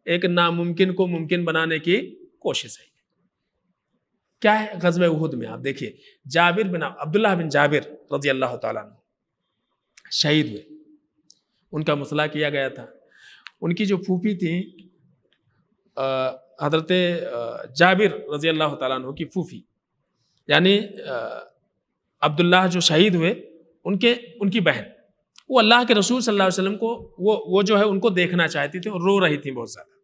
ایک ناممکن کو ممکن بنانے کی کوشش ہے۔ کیا ہے؟ غزوہ احد میں آپ دیکھیے، عبداللہ بن جابر رضی اللہ تعالیٰ عنہ شہید ہوئے، ان کا مصلح کیا گیا تھا۔ ان کی جو پھوپھی تھیں حضرت جابر رضی اللہ تعالیٰ عنہ کی پھوپھی، یعنی عبداللہ جو شہید ہوئے ان کی بہن، وہ اللہ کے رسول صلی اللہ علیہ وسلم کو وہ جو ہے ان کو دیکھنا چاہتی تھی اور رو رہی تھی بہت زیادہ۔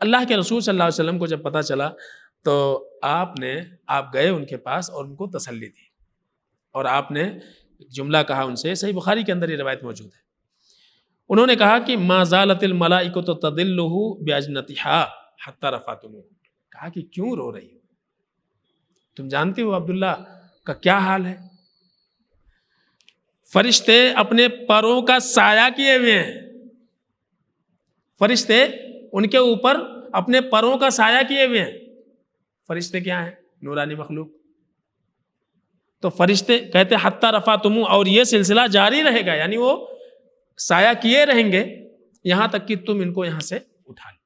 اللہ کے رسول صلی اللہ علیہ وسلم کو جب پتہ چلا تو آپ گئے ان کے پاس اور ان کو تسلی دی، اور آپ نے ایک جملہ کہا ان سے، صحیح بخاری کے اندر یہ روایت موجود ہے۔ انہوں نے کہا کہ ما زالت الملائکۃ تظلہ باجنتہا حتی رفعتموہ، کہا کہ کیوں رو رہی ہو؟ تم جانتے ہو عبداللہ کا کیا حال ہے؟ فرشتے اپنے پروں کا سایہ کیے ہوئے ہیں، فرشتے ان کے اوپر اپنے پروں کا سایہ کیے ہوئے ہیں۔ فرشتے کیا ہیں؟ نورانی مخلوق۔ تو فرشتے کہتے حتی رفعتموہ، اور یہ سلسلہ جاری رہے گا، یعنی وہ سایہ کیے رہیں گے یہاں تک کہ تم ان کو یہاں سے اٹھا لو۔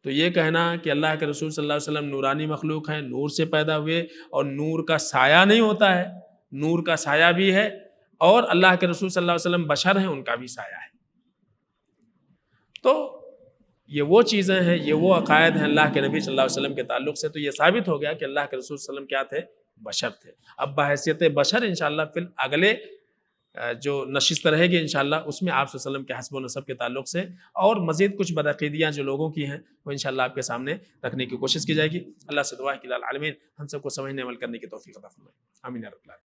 تو یہ کہنا کہ اللہ کے رسول صلی اللہ علیہ وسلم نورانی مخلوق ہیں، نور سے پیدا ہوئے، اور نور کا سایہ نہیں ہوتا ہے، نور کا سایہ بھی ہے، اور اللہ کے رسول صلی اللہ علیہ وسلم بشر ہیں، ان کا بھی سایہ ہے۔ تو یہ وہ چیزیں ہیں، یہ وہ عقائد ہیں اللہ کے نبی صلی اللہ علیہ وسلم کے تعلق سے۔ تو یہ ثابت ہو گیا کہ اللہ کے رسول صلی اللہ علیہ وسلم کیا تھے؟ بشر تھے۔ اب بحیثیت بشر انشاءاللہ پھر اگلے جو نشست رہے گی انشاءاللہ، اس میں آپ صلی اللہ علیہ وسلم کے حسب و نسب کے تعلق سے اور مزید کچھ بدعقیدیاں جو لوگوں کی ہیں وہ انشاءاللہ آپ کے سامنے رکھنے کی کوشش کی جائے گی۔ اللہ سے دعا ہے کہ العالمین ہم سب کو سمجھنے عمل کرنے کی توفیق عطا فرمائے، آمین یا رب العالمین۔